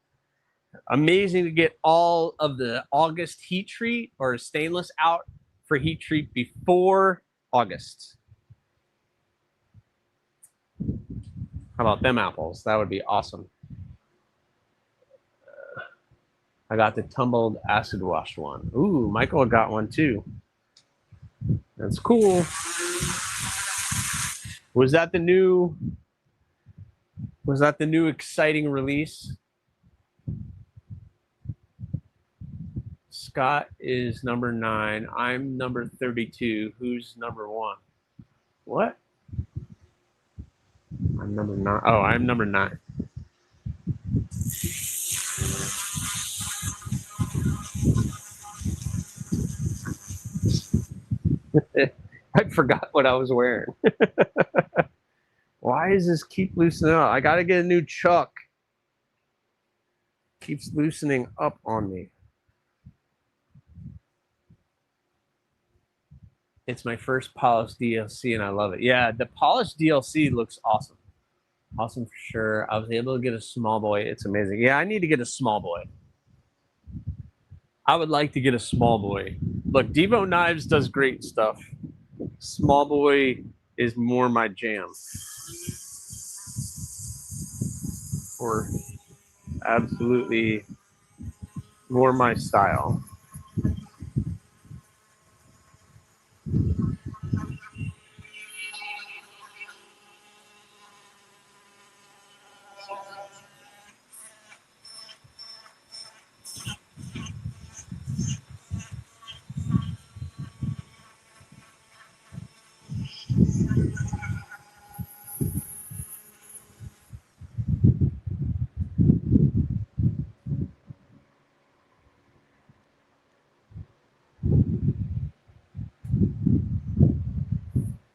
Amazing to get all of the August heat treat or stainless out for heat treat before August. How about them apples? That would be awesome. I got the tumbled acid wash one. Ooh, Michael got one too. That's cool. Was that the new exciting release? Scott is number 9. I'm number 32. Who's number 1? What? I'm number 9. Oh, I'm number 9. I forgot what I was wearing. Why does this keep loosening up? I got to get a new chuck. Keeps loosening up on me. It's my first polished DLC, and I love it. Yeah, the polished DLC looks awesome. Awesome for sure. I was able to get a small boy. It's amazing. Yeah, I need to get a small boy. I would like to get a small boy. Look, Devo Knives does great stuff. Small Boy is more my jam. Or absolutely more my style.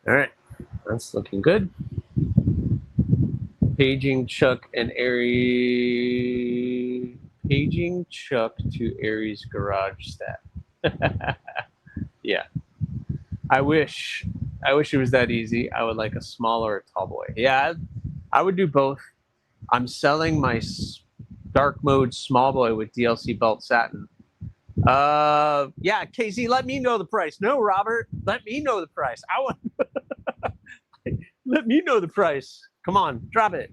All right, that's looking good. Paging Chuck and Aries. Paging Chuck to Aries garage stat. Yeah. I wish it was that easy. I would like a small or a tall boy. Yeah, I would do both. I'm selling my dark mode small boy with DLC belt satin. Yeah, Casey, let me know the price. No, Robert, let me know the price. I want. Let me know the price. Come on, drop it.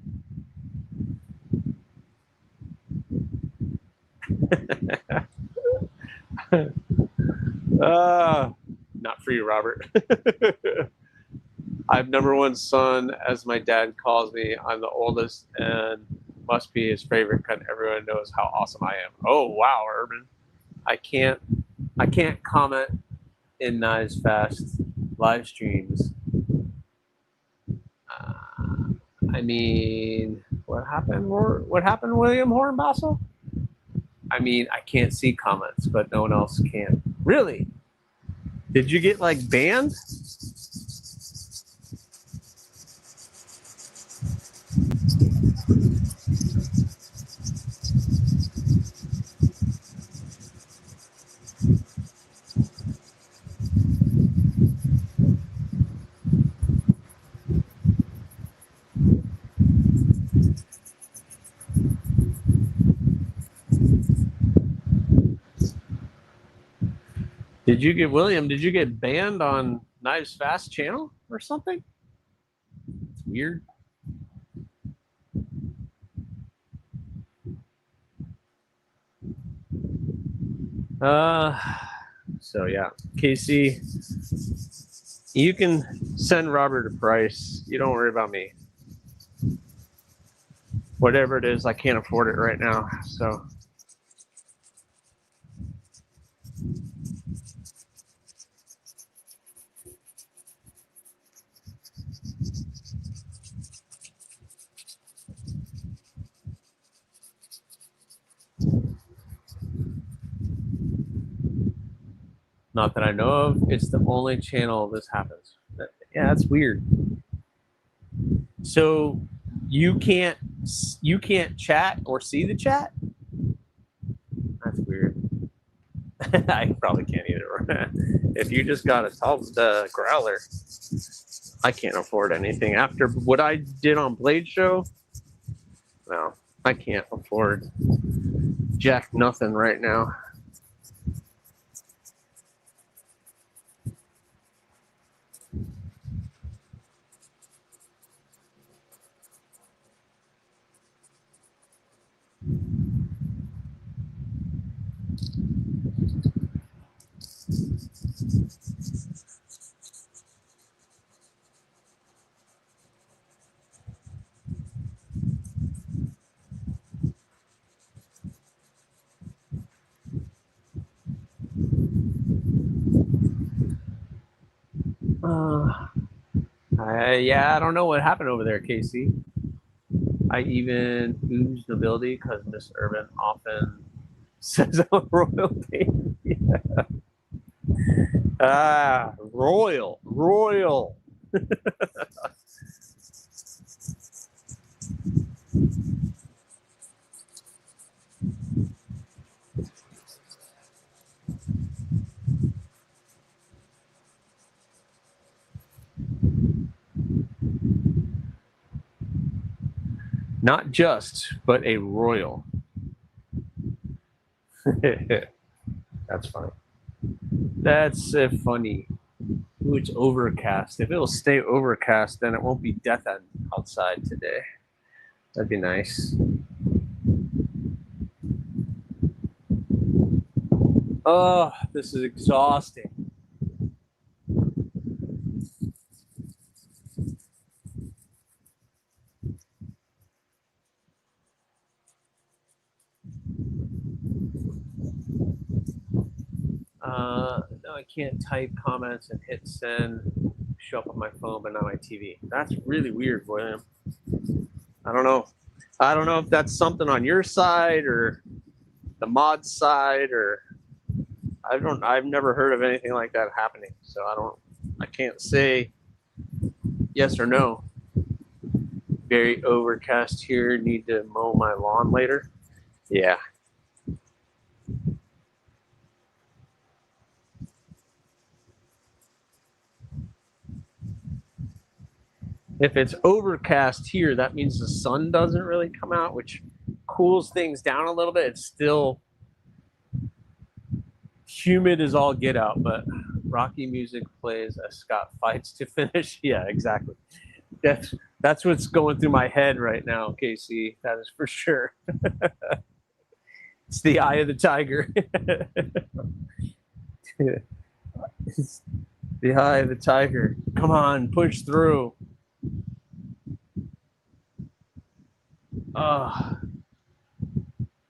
Not for you, Robert. I have number one son, as my dad calls me. I'm the oldest and must be his favorite because everyone knows how awesome I am. Oh wow, Urban. I can't comment in Knives Fast live streams. I mean, what happened? What happened, William Hornbassel? I mean, I can't see comments, but no one else can. Really? Did you get like banned? Did you get banned on Knives Fast channel or something? It's weird. So yeah, Casey, you can send Robert a price. You don't worry about me. Whatever it is, I can't afford it right now, so. Not that I know of. It's the only channel this happens. Yeah, that's weird. So you can't chat or see the chat? That's weird. I probably can't either. If you just got the growler, I can't afford anything. After what I did on Blade Show, no, I can't afford jack nothing right now. Yeah, I don't know what happened over there, Casey. I even oozed ability because Miss Urban often says I'm a royal baby. Yeah. Royal. Not just, but a royal. That's funny. That's funny. Ooh, it's overcast. If it'll stay overcast, then it won't be death end outside today. That'd be nice. Oh, this is exhausting. No, I can't type comments and hit send, show up on my phone, but not my TV. That's really weird, William. I don't know. I don't know if that's something on your side or the mod side, or I've never heard of anything like that happening. So I can't say yes or no. Very overcast here. Need to mow my lawn later. Yeah. If it's overcast here, that means the sun doesn't really come out, which cools things down a little bit. It's still humid as all get out, but Rocky music plays as Scott fights to finish. Yeah, exactly. That's what's going through my head right now, Casey. That is for sure. It's the eye of the tiger. It's the eye of the tiger. Come on, push through.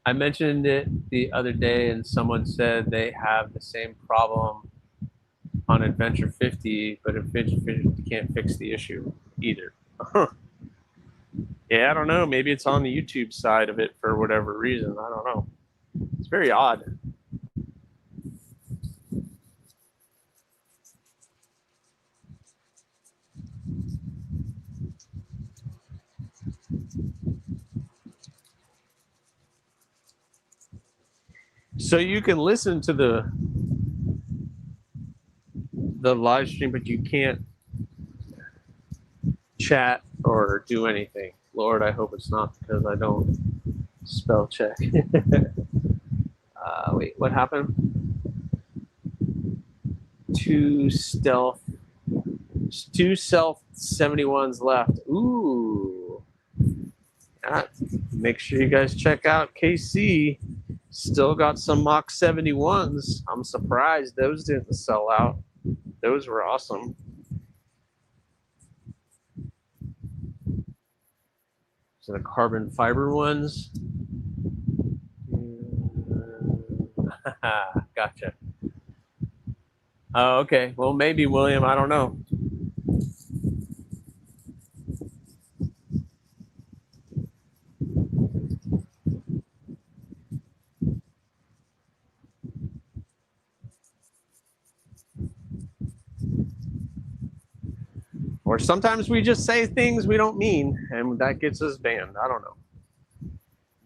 I mentioned it the other day, and someone said they have the same problem on Adventure 50, but Adventure 50 can't fix the issue either. Yeah, I don't know. Maybe it's on the YouTube side of it for whatever reason. I don't know. It's very odd. So you can listen to the live stream, but you can't chat or do anything. Lord, I hope it's not because I don't spell check. Wait, what happened? Two self 71s left. Ooh. Make sure you guys check out KC. Still got some Mach 71s. I'm surprised those didn't sell out. Those were awesome. So the carbon fiber ones. Gotcha. Oh, okay. Well, maybe, William. I don't know. Or sometimes we just say things we don't mean, and that gets us banned. I don't know.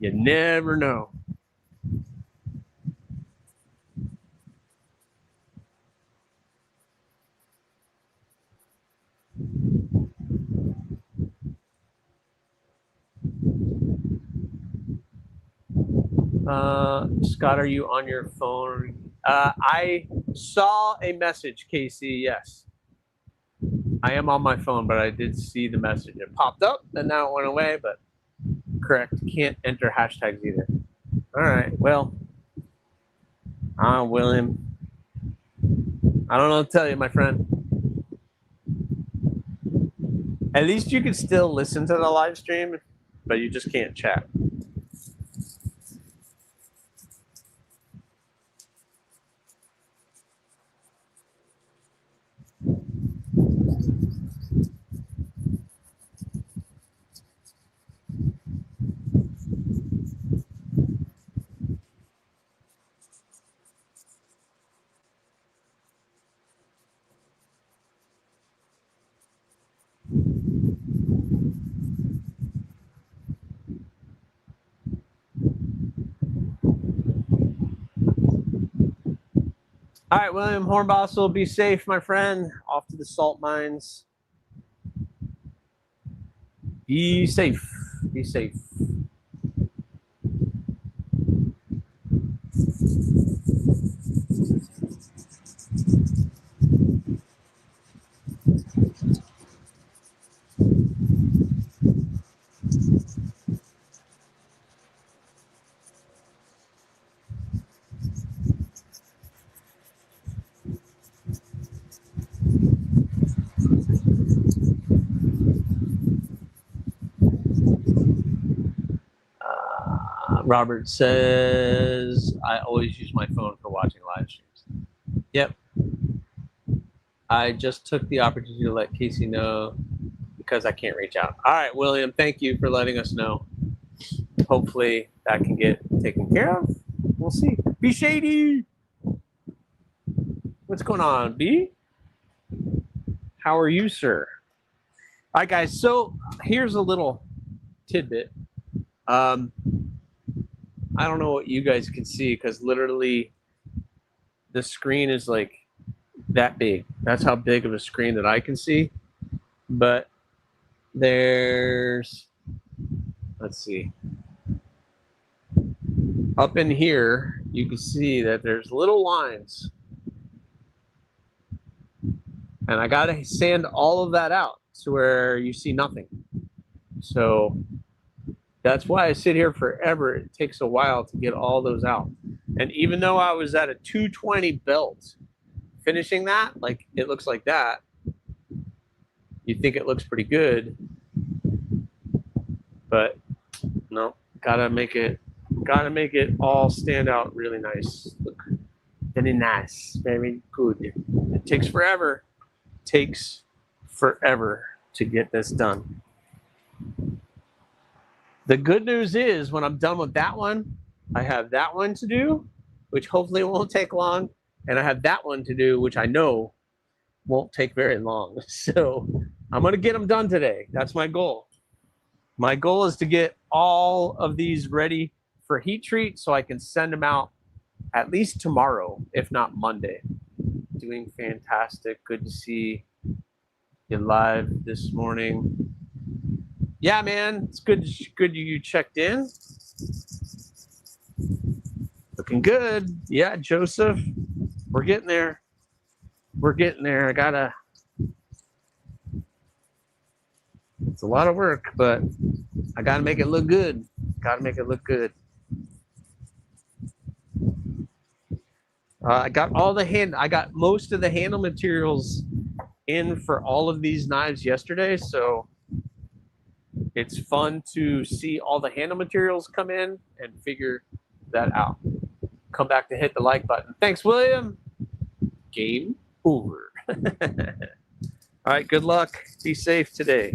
You never know. Scott, are you on your phone? I saw a message, Casey. Yes. I am on my phone, but I did see the message. It popped up, and now it went away, but correct. Can't enter hashtags either. All right. Well, William, I don't know what to tell you, my friend. At least you can still listen to the live stream, but you just can't chat. All right, William Hornbostel, be safe, my friend. Off to the salt mines. Be safe. Be safe. Robert says, I always use my phone for watching live streams. Yep. I just took the opportunity to let Casey know because I can't reach out. All right, William, thank you for letting us know. Hopefully that can get taken care of. We'll see. Be shady. What's going on, B? How are you, sir? All right, guys. So here's a little tidbit. I don't know what you guys can see because literally the screen is like that big. That's how big of a screen that I can see. But there's, let's see. Up in here, you can see that there's little lines. And I got to sand all of that out to where you see nothing. So that's why I sit here forever. It takes a while to get all those out. And even though I was at a 220 belt, finishing that, like it looks like that, you think it looks pretty good. But no, gotta make it all stand out really nice. Look, very nice, very good. It takes forever. Takes forever to get this done. The good news is when I'm done with that one, I have that one to do, which hopefully won't take long, and I have that one to do, which I know won't take very long. So I'm going to get them done today. That's my goal. My goal is to get all of these ready for heat treat so I can send them out at least tomorrow, if not Monday. Doing fantastic. Good to see you live this morning. Yeah, man, it's good you checked in. Looking good. Yeah, Joseph, we're getting there. We're getting there. It's a lot of work, but I gotta make it look good. Gotta make it look good. I got most of the handle materials in for all of these knives yesterday, so it's fun to see all the handle materials come in and figure that out. Come back to hit the like button. Thanks, William. Game over. All right, good luck. Be safe today.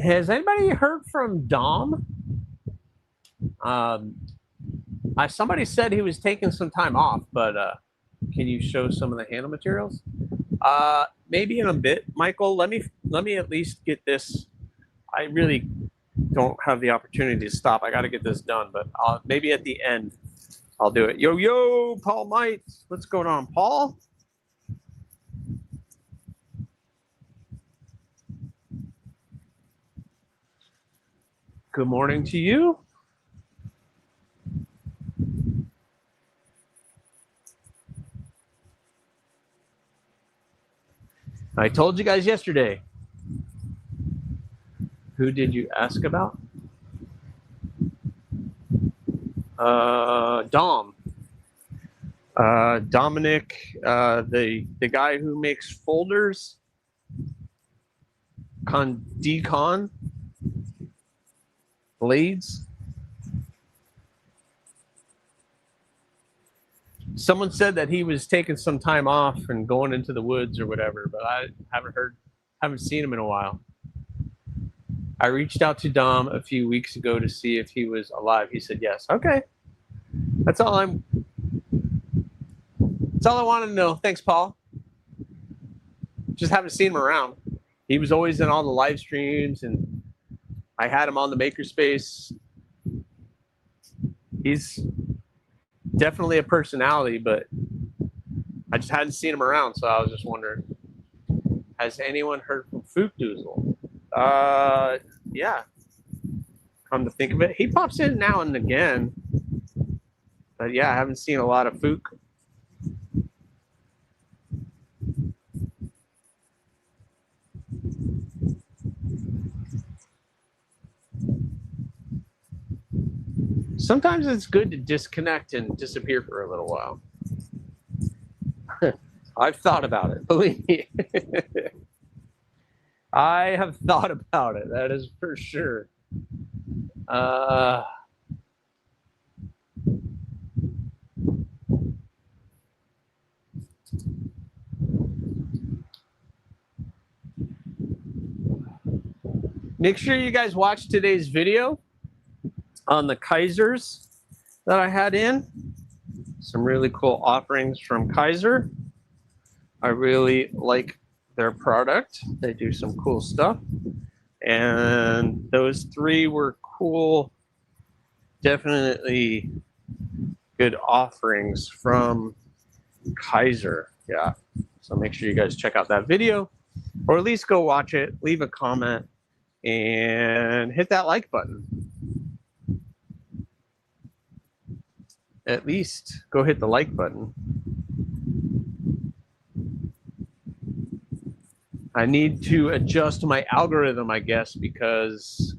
Has anybody heard from Dom? Somebody said he was taking some time off, but can you show some of the handle materials? Maybe in a bit, Michael. Let me at least get this. I really don't have the opportunity to stop. I got to get this done, but maybe at the end I'll do it. Yo, Paul Might. What's going on, Paul? Good morning to you. I told you guys yesterday. Who did you ask about? Dom. Dominic, the guy who makes folders. Decon. Blades. Someone said that he was taking some time off and going into the woods or whatever, but I haven't seen him in a while. I reached out to Dom a few weeks ago to see if he was alive. He said yes. Okay. That's all I wanted to know. Thanks, Paul. Just haven't seen him around. He was always in all the live streams, and I had him on the Makerspace. He's definitely a personality, but I just hadn't seen him around, so I was just wondering, has anyone heard from Fook Doozle? Yeah. Come to think of it, he pops in now and again. But yeah, I haven't seen a lot of Fook. Sometimes it's good to disconnect and disappear for a little while. I've thought about it, believe me. I have thought about it, that is for sure. Make sure you guys watch today's video on the Kaisers that I had in. Some really cool offerings from Kaiser. I really like their product. They do some cool stuff. And those three were cool, definitely good offerings from Kaiser. Yeah. So make sure you guys check out that video, or at least go watch it, leave a comment, and hit that like button. At least go hit the like button. I need to adjust my algorithm, I guess, because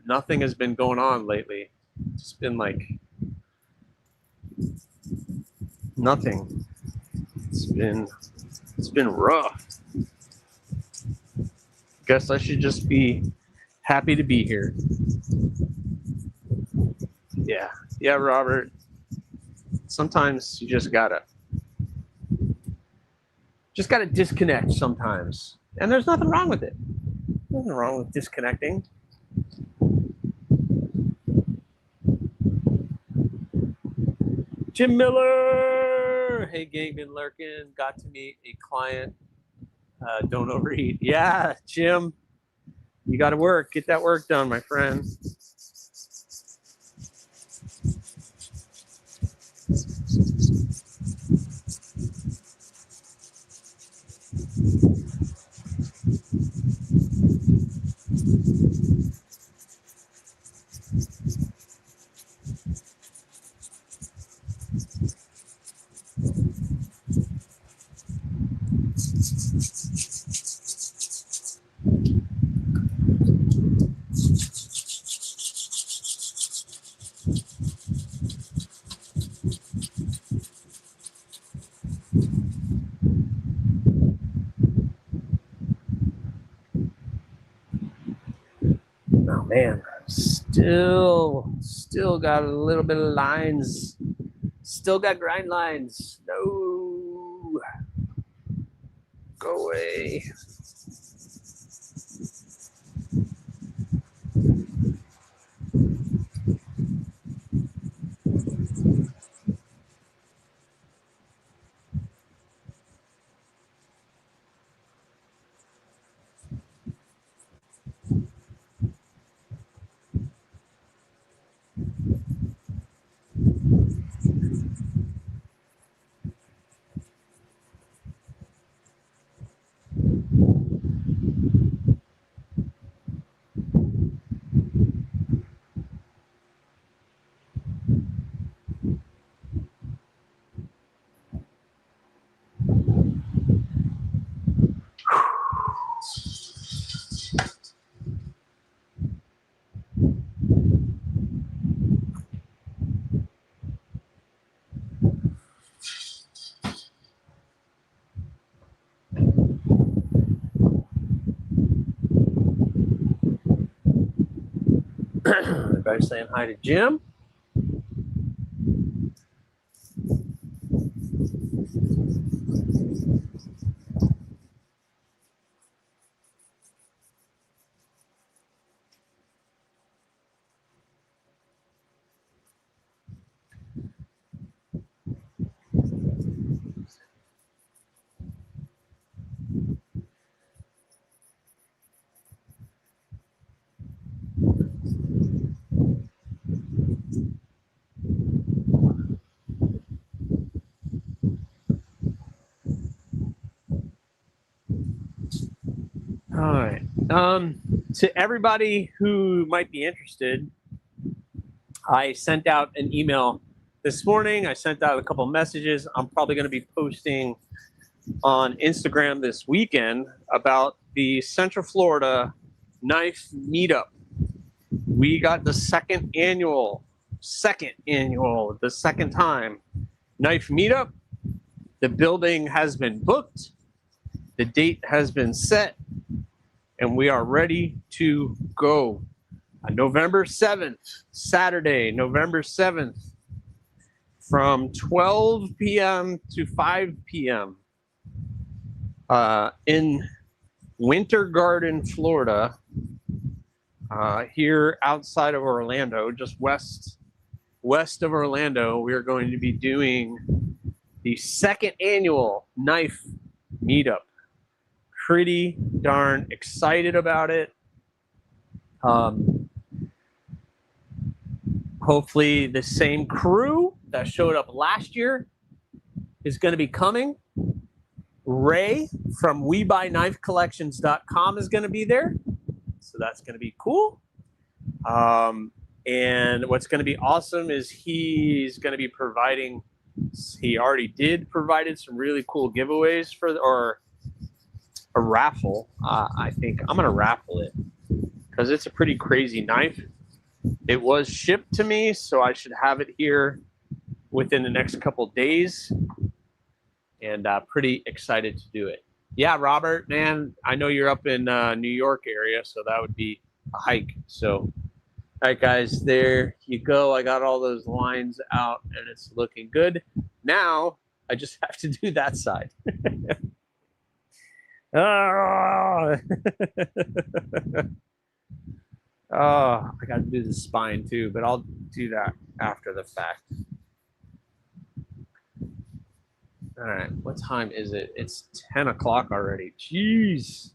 nothing has been going on lately. It's been like nothing. It's been rough. Guess I should just be happy to be here. Yeah, Robert. Sometimes you just gotta disconnect sometimes. And there's nothing wrong with it. Nothing wrong with disconnecting. Jim Miller! Hey, gang, been lurking. Got to meet a client. Don't overeat. Yeah, Jim. You got to work. Get that work done, my friend. Oh man, still got a little bit of lines. Still got grind lines. No, go away. Everybody saying hi to Jim. To everybody who might be interested, I sent out an email this morning. I sent out a couple messages. I'm probably going to be posting on Instagram this weekend about the Central Florida Knife Meetup. We got the second time Knife Meetup. The building has been booked. The date has been set. And we are ready to go. On November 7th, Saturday, November 7th, from 12 p.m. to 5 p.m. In Winter Garden, Florida, here outside of Orlando, just west of Orlando, we are going to be doing the second annual Knife Meetup. Pretty darn excited about it. Hopefully the same crew that showed up last year is going to be coming. Ray from WeBuyKnifeCollections.com is going to be there. So that's going to be cool. And what's going to be awesome is he's going to be providing, he already provided some really cool giveaways or a raffle. I think I'm going to raffle it because it's a pretty crazy knife. It was shipped to me, so I should have it here within the next couple days, and pretty excited to do it. Yeah, Robert, man, I know you're up in New York area, so that would be a hike. So, all right, guys, there you go. I got all those lines out, and it's looking good. Now, I just have to do that side. Oh, oh, I got to do the spine too, but I'll do that after the fact. All right, what time is it? It's 10 o'clock already. Jeez.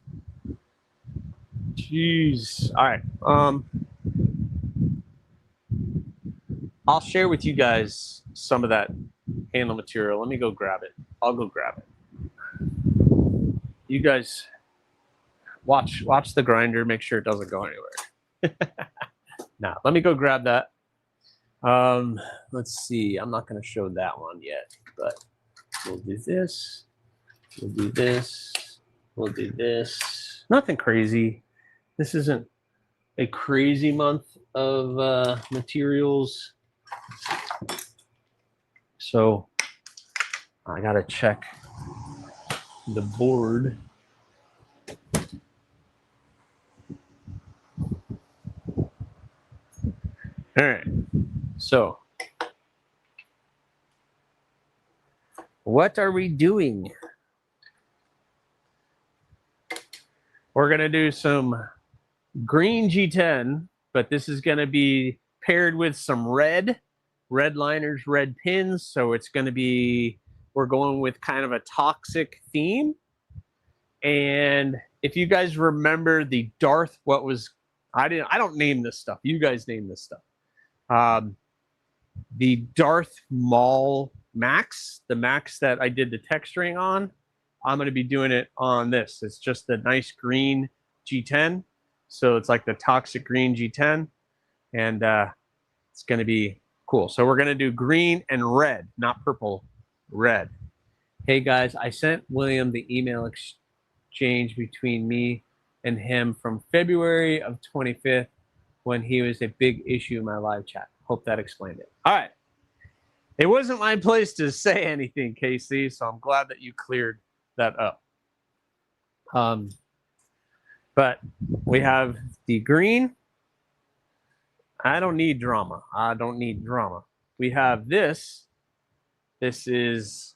All right. I'll share with you guys some of that handle material. Let me go grab it. I'll go grab it. You guys watch the grinder, make sure it doesn't go anywhere. Now, let me go grab that. Let's see. I'm not going to show that one yet, but we'll do this. We'll do this. We'll do this. Nothing crazy. This isn't a crazy month of materials. So I got to check the board. All right, so what are we doing? We're gonna do some green G10, but this is gonna be paired with some red liners, red pins. So it's gonna be, we're going with kind of a toxic theme. And if you guys remember the Darth, I don't name this stuff. You guys name this stuff. The Darth Maul Max, the Max that I did the texturing on, I'm going to be doing it on this. It's just the nice green G10. So it's like the toxic green G10. And it's going to be cool. So we're going to do green and red, not purple, red. Hey guys, I sent William the email exchange between me and him from February of 25th when he was a big issue in my live chat. Hope that explained it. All right. It wasn't my place to say anything, Casey, so I'm glad that you cleared that up. But we have the green. I don't need drama. We have this. This is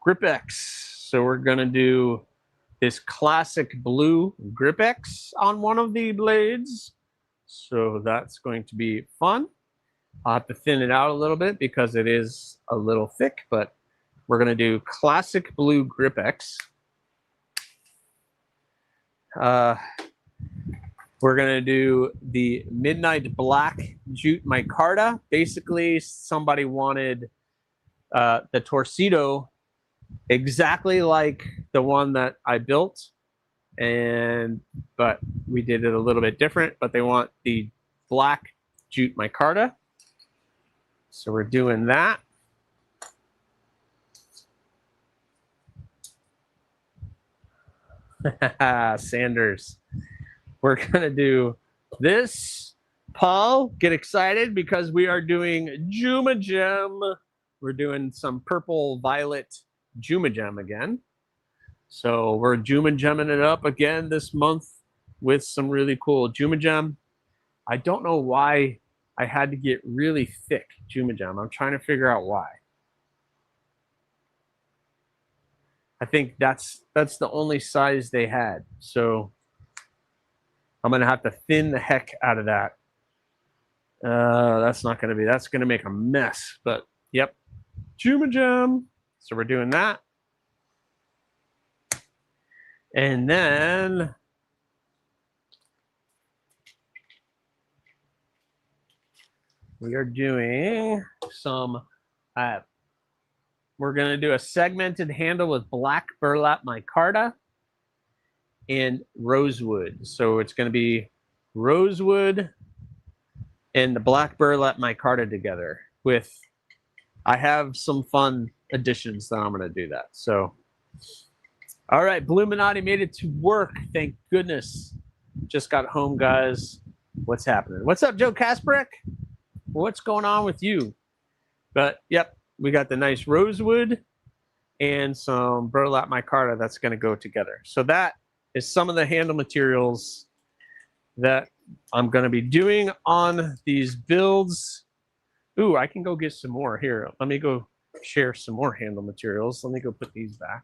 Grip X. So we're going to do this classic blue Grip X on one of the blades. So that's going to be fun. I'll have to thin it out a little bit because it is a little thick, but we're going to do classic blue Grip X. We're going to do the midnight black jute micarta. Basically, somebody wanted the Torcido exactly like the one that I built. But we did it a little bit different, but they want the black jute micarta. So we're doing that. Sanders. We're going to do this. Paul, get excited because we are doing Juma Gem. We're doing some purple violet Juma Gem again. So we're Juma Gemming it up again this month with some really cool Juma Gem. I don't know why I had to get really thick Juma Gem. I'm trying to figure out why. I think that's the only size they had. So I'm going to have to thin the heck out of that. That's going to make a mess. But yep, Juma Gem. So we're doing that. And then we are doing some, we're going to do a segmented handle with black burlap micarta and rosewood. So it's going to be rosewood and the black burlap micarta together with, I have some fun additions that I'm going to do that. So, all right, Bluminati made it to work. Thank goodness. Just got home, guys. What's happening? What's up, Joe Kasparek? What's going on with you? But, yep, we got the nice rosewood and some burlap micarta that's going to go together. So that is some of the handle materials that I'm going to be doing on these builds. Ooh, I can go get some more. Here, let me go share some more handle materials. Let me go put these back.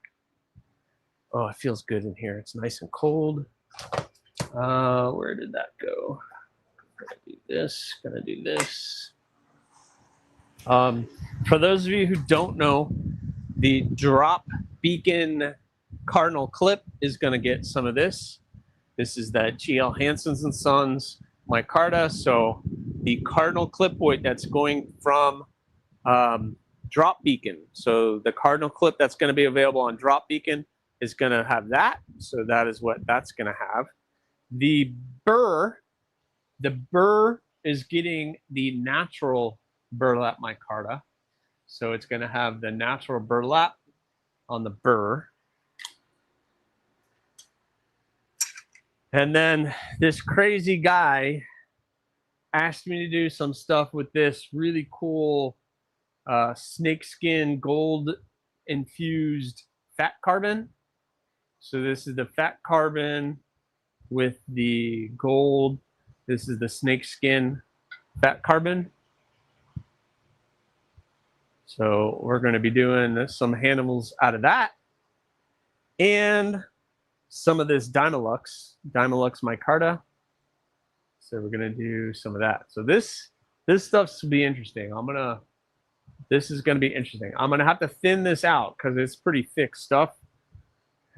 Oh, it feels good in here. It's nice and cold. Where did that go? Gonna do this, gonna do this. For those of you who don't know, the drop beacon cardinal clip is gonna get some of this. This is that GL Hanson's and Sons micarta. So the cardinal clip weight that's going from drop beacon. So the cardinal clip that's gonna be available on drop beacon is going to have that. So that is what that's going to have. The burr is getting the natural burlap micarta. So it's going to have the natural burlap on the burr. And then this crazy guy asked me to do some stuff with this really cool snakeskin gold infused fat carbon. So this is the fat carbon with the gold. This is the snakeskin fat carbon. So we're going to be doing some handles out of that. And some of this Dynalux micarta. So we're going to do some of that. So this stuff's to be interesting. This is going to be interesting. I'm going to have to thin this out because it's pretty thick stuff.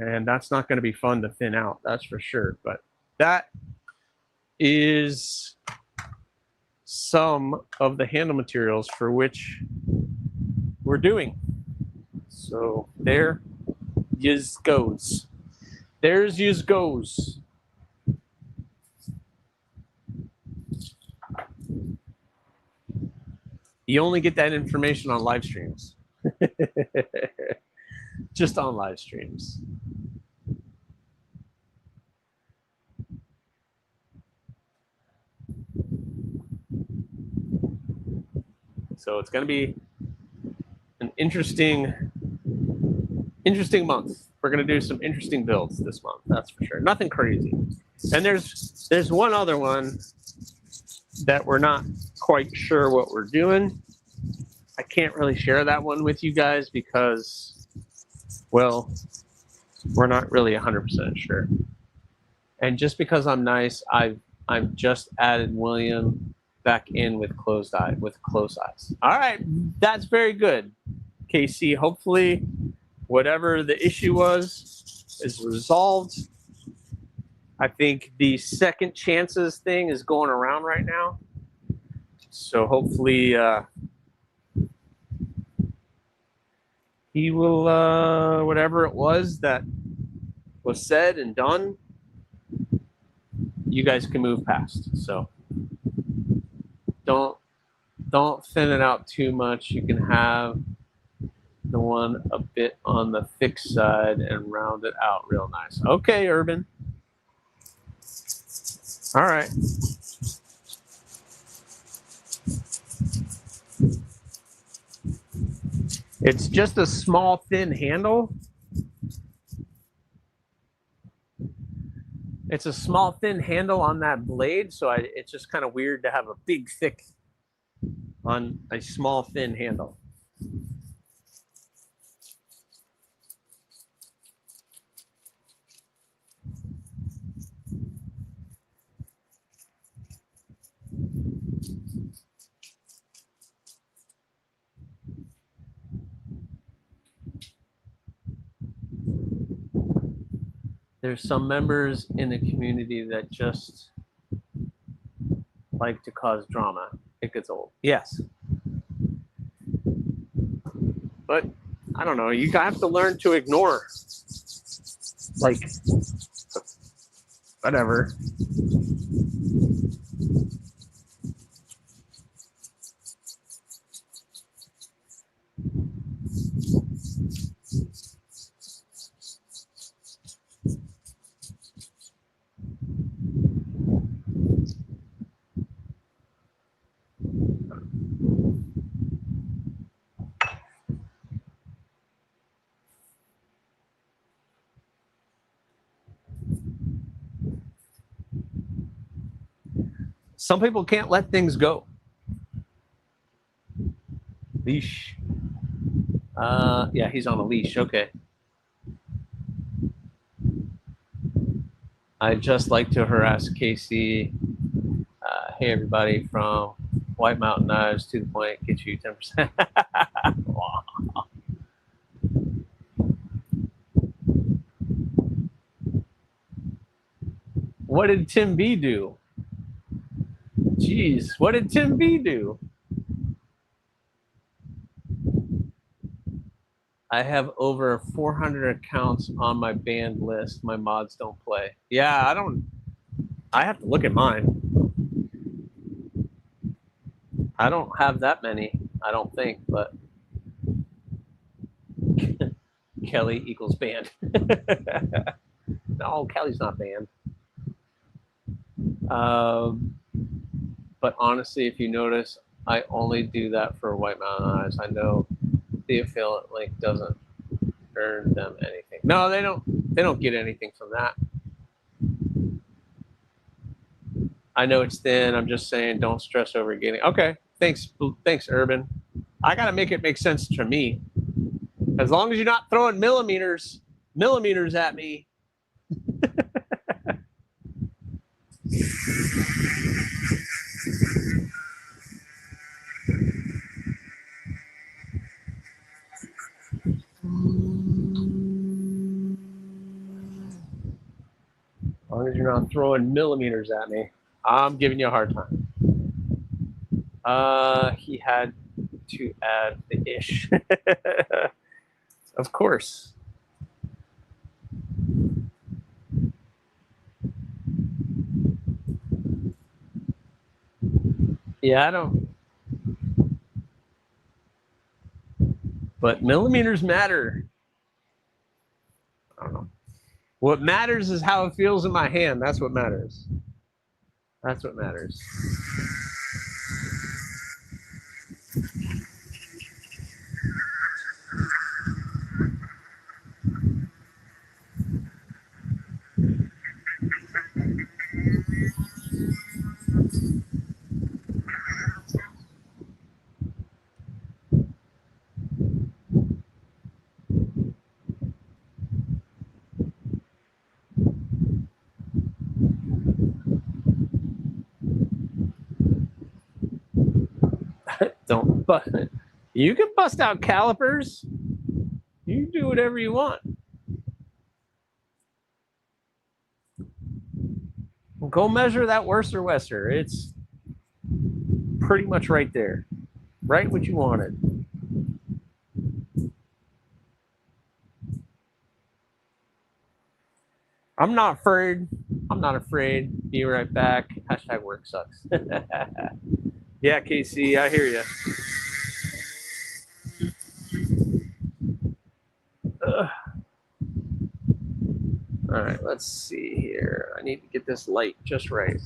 And that's not going to be fun to thin out, that's for sure. But that is some of the handle materials for which we're doing. So there yous goes. There's yous goes. You only get that information on live streams. Just on live streams. So it's going to be an interesting month. We're going to do some interesting builds this month, that's for sure. Nothing crazy. And there's one other one that we're not quite sure what we're doing. I can't really share that one with you guys because, well, we're not really 100% sure. And just because I'm nice, I've just added William back in with closed eyes. All right, that's very good, KC. Hopefully, whatever the issue was is resolved. I think the second chances thing is going around right now. So hopefully he will, whatever it was that was said and done, you guys can move past. So don't thin it out too much. You can have the one a bit on the thick side and round it out real nice. Okay, Urban. All right. It's just a small, thin handle. It's a small, thin handle on that blade, so it's just kind of weird to have a big, thick on a small, thin handle. There's some members in the community that just like to cause drama. It gets old. Yes. But I don't know. You have to learn to ignore. Like, whatever. Some people can't let things go. Leash. Yeah, he's on a leash. Okay. I just like to harass Casey. Hey, everybody, from White Mountain Knives to the point, get you 10%. Wow. What did Tim B do? Jeez, what did Tim B do? I have over 400 accounts on my banned list. My mods don't play. Yeah, I have to look at mine. I don't have that many, I don't think, but Kelly equals banned. No, Kelly's not banned. But honestly, if you notice, I only do that for White Mountain Eyes. I know the affiliate link doesn't earn them anything. No, they don't get anything from that. I know it's thin. I'm just saying, don't stress over getting. Okay, thanks, Urban. I gotta make it make sense to me. As long as you're not throwing millimeters at me. As long as you're not throwing millimeters at me, I'm giving you a hard time. He had to add the ish. Of course. Yeah, I don't. But millimeters matter. I don't know. What matters is how it feels in my hand. That's what matters. That's what matters. Don't bust it. You can bust out calipers. You can do whatever you want. Go measure that Worcester Wester. It's pretty much right there. Right what you wanted. I'm not afraid. I'm not afraid. Be right back. Hashtag work sucks. Yeah, Casey, I hear you. All right, let's see here. I need to get this light just right.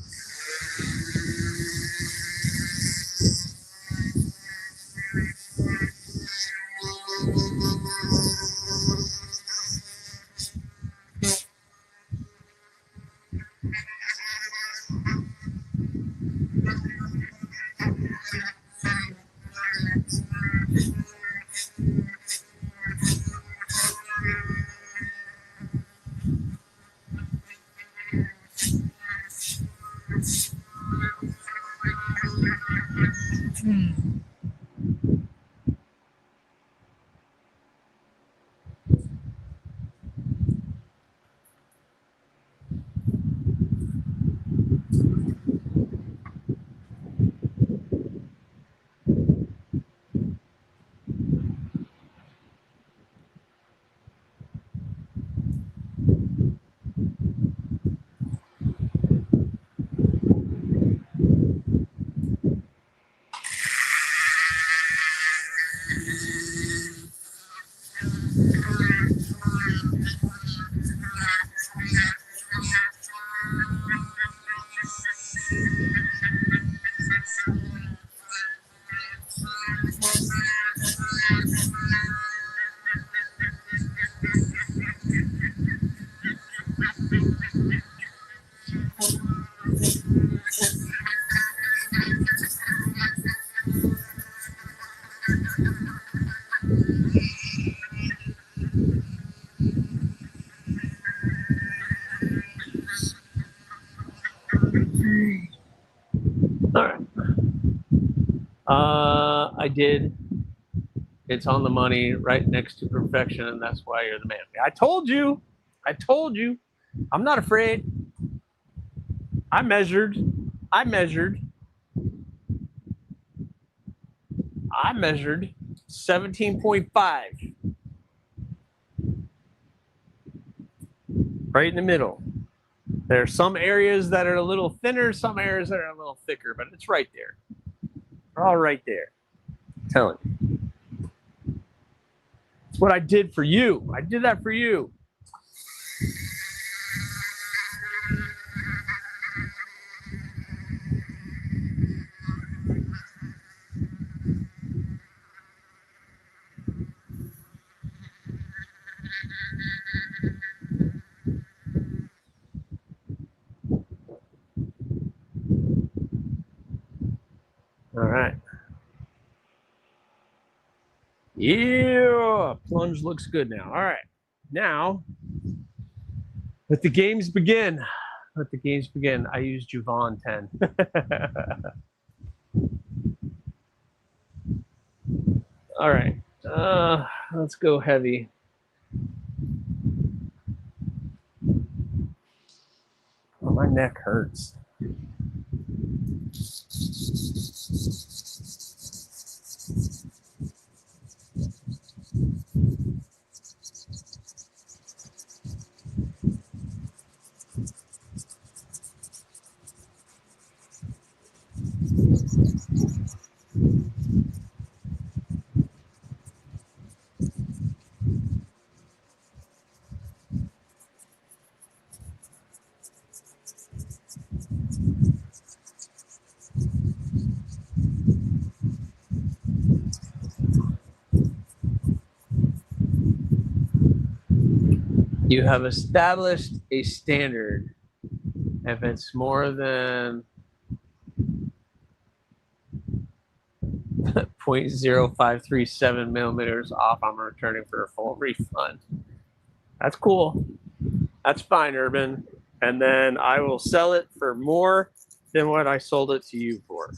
All right. I did. It's on the money, right next to perfection, and that's why you're the man. I told you. I told you. I'm not afraid. I measured. I measured. I measured 17.5. Right in the middle. There are some areas that are a little thinner, some areas that are a little thicker, but it's right there. They're all right there. I'm telling you. It's what I did for you. I did that for you. All right. Yeah, plunge looks good now. All right. Now, let the games begin. Let the games begin. I used Juvon 10. All right. Let's go heavy. Oh, my neck hurts. You have established a standard. If it's more than 0.0537 millimeters off, I'm returning for a full refund. That's cool. That's fine, Urban. And then I will sell it for more than what I sold it to you for.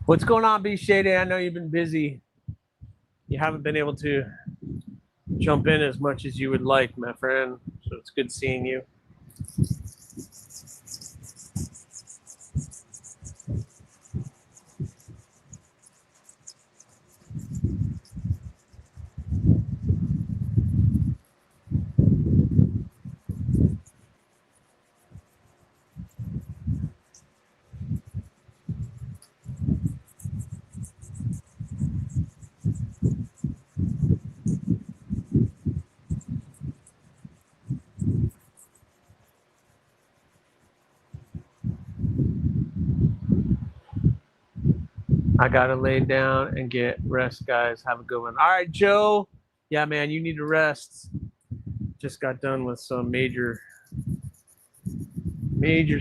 What's going on, B Shady? I know you've been busy. You haven't been able to jump in as much as you would like, my friend. So it's good seeing you. I gotta lay down and get rest, guys. Have a good one. All right, Joe. Yeah, man, you need to rest. Just got done with some major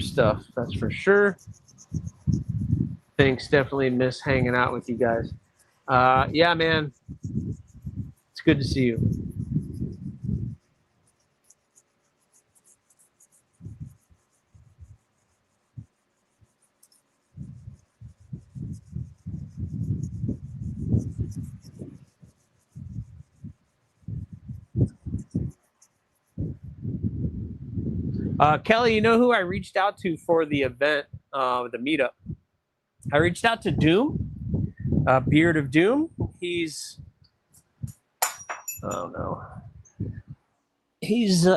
stuff, that's for sure. Thanks, definitely miss hanging out with you guys. Yeah, man, it's good to see you. Kelly, you know who I reached out to for the event, the meetup? I reached out to Doom, Beard of Doom. He's, oh no, he's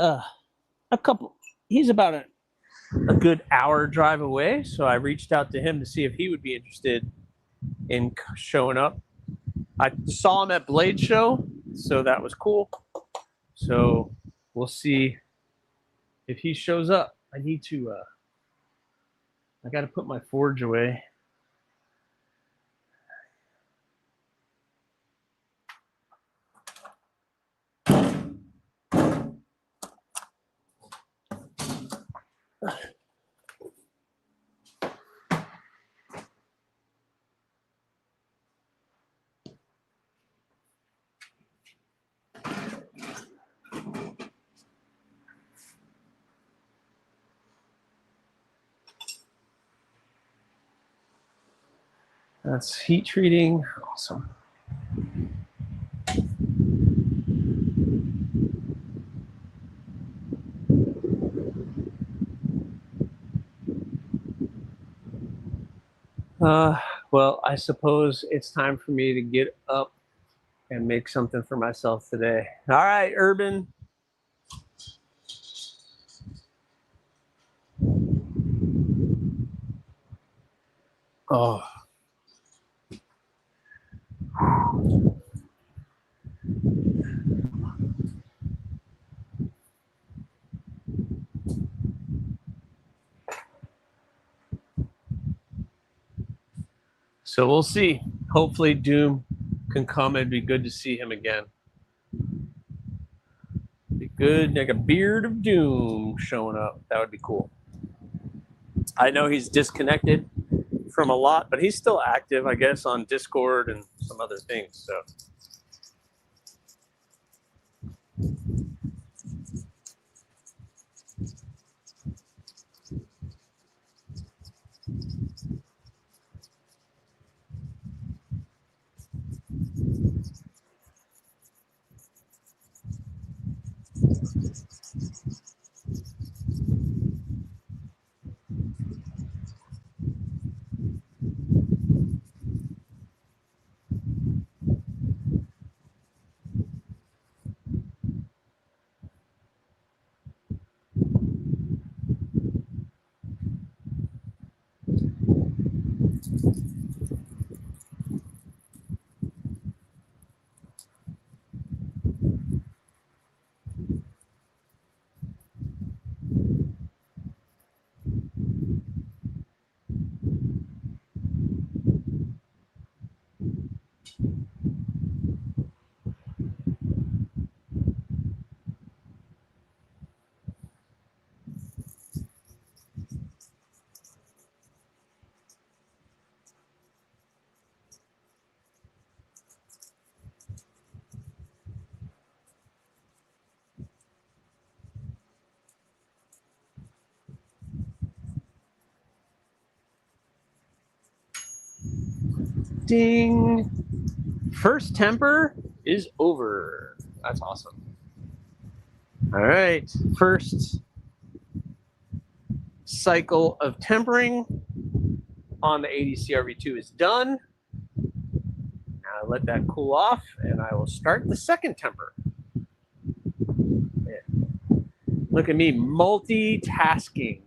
he's about a good hour drive away. So I reached out to him to see if he would be interested in showing up. I saw him at Blade Show, so that was cool. So we'll see if he shows up. I need to, I got to put my forge away. That's heat treating. Awesome. Well, I suppose it's time for me to get up and make something for myself today. All right, Urban. Oh. So we'll see. Hopefully Doom can come. It'd be good to see him again. Be good, like a Beard of Doom showing up. That would be cool. I know he's disconnected from a lot, but he's still active, I guess, on Discord and some other things. So. Ding. First temper is over. That's awesome. All right. First cycle of tempering on the ADC RV2 is done. Now let that cool off, and I will start the second temper. Yeah. Look at me, multitasking.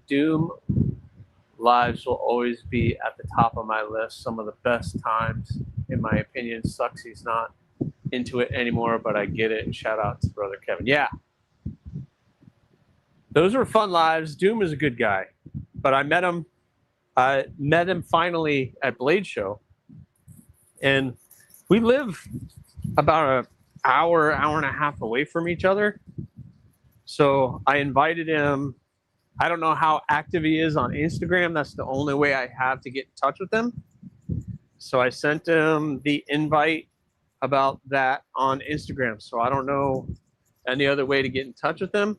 Doom lives will always be at the top of my list. Some of the best times, in my opinion. Sucks he's not into it anymore, but I get it. And shout out to brother Kevin. Yeah. Those were fun lives. Doom is a good guy, but I met him finally at Blade Show, and we live about an hour and a half away from each other. So I invited him. I don't know how active he is on Instagram. That's the only way I have to get in touch with him. So I sent him the invite about that on Instagram. So I don't know any other way to get in touch with him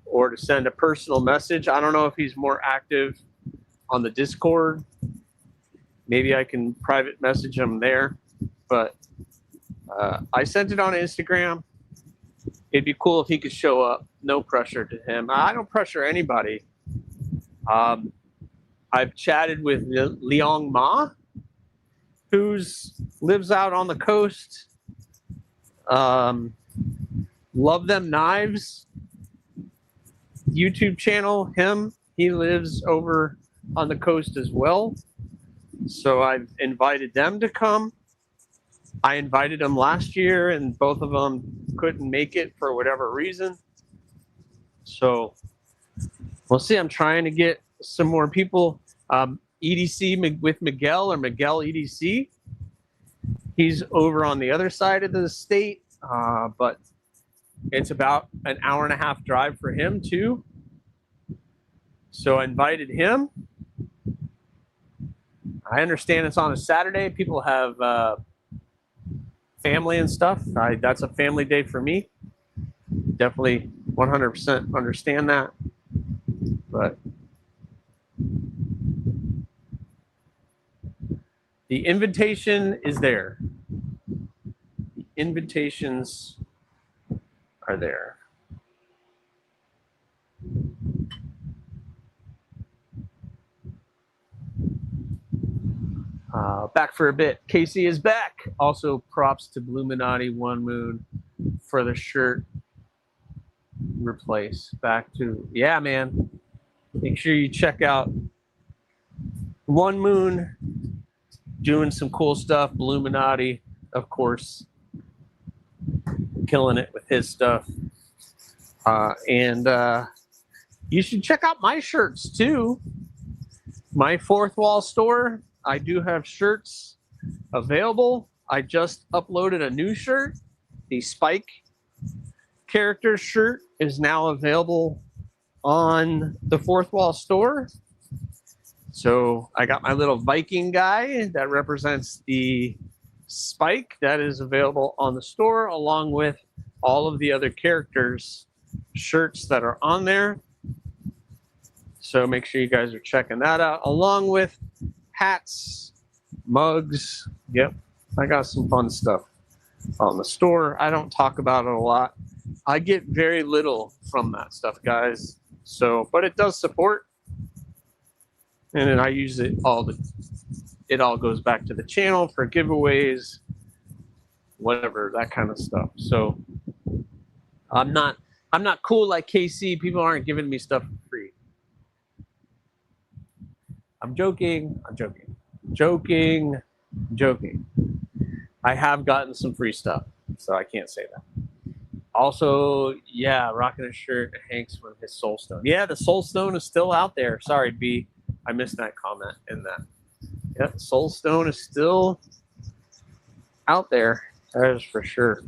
or to send a personal message. I don't know if he's more active on the Discord. Maybe I can private message him there. But I sent it on Instagram. It'd be cool if he could show up. No pressure to him. I don't pressure anybody. I've chatted with Liang Ma, who lives out on the coast. Love Them Knives YouTube channel. He lives over on the coast as well. So I've invited them to come. I invited them last year, and both of them couldn't make it for whatever reason. So we'll see. I'm trying to get some more people. EDC with Miguel, or Miguel EDC. He's over on the other side of the state, but it's about an hour and a half drive for him too. So I invited him. I understand it's on a Saturday. People have family and stuff. That's a family day for me. Definitely 100% understand that. But the invitation is there. The invitations are there. Back for a bit. Casey is back. Also, props to Bluminati One Moon for the shirt replace. Back to, yeah, man. Make sure you check out One Moon doing some cool stuff. Bluminati, of course, killing it with his stuff. And you should check out my shirts too. My Fourth Wall store. I do have shirts available. I just uploaded a new shirt. The Spike character shirt is now available on the Fourth Wall store. So I got my little Viking guy that represents the Spike that is available on the store, along with all of the other characters' shirts that are on there. So make sure you guys are checking that out, along with hats, mugs. Yep, I got some fun stuff on the store. I don't talk about it a lot. I get very little from that stuff, guys. So, but it does support, and then I use it all. It all goes back to the channel for giveaways, whatever, that kind of stuff. So, I'm not cool like KC. People aren't giving me stuff for free. I'm joking. I have gotten some free stuff, so I can't say that. Also, yeah, rocking a shirt Hanks with his Soul Stone. Yeah, the Soul Stone is still out there. Sorry, B. I missed that comment in that. Yep, Soul Stone is still out there. That is for sure.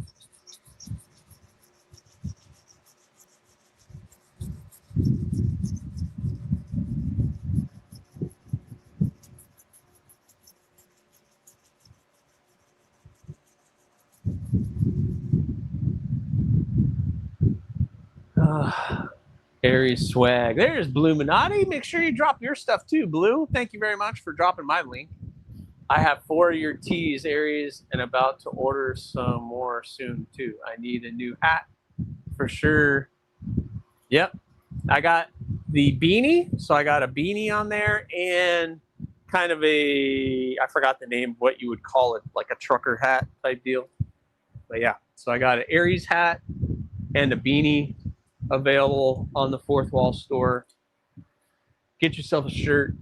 Aries swag. There's Blue Minotti. Make sure you drop your stuff too, Blue. Thank you very much for dropping my link. I have 4 of your tees, Aries, and about to order some more soon too. I need a new hat for sure. Yep. I got the beanie. So I got a beanie on there and kind of a, I forgot the name, what you would call it, like a trucker hat type deal. But yeah, so I got an Aries hat and a beanie available on the Fourth Wall store. Get yourself a shirt.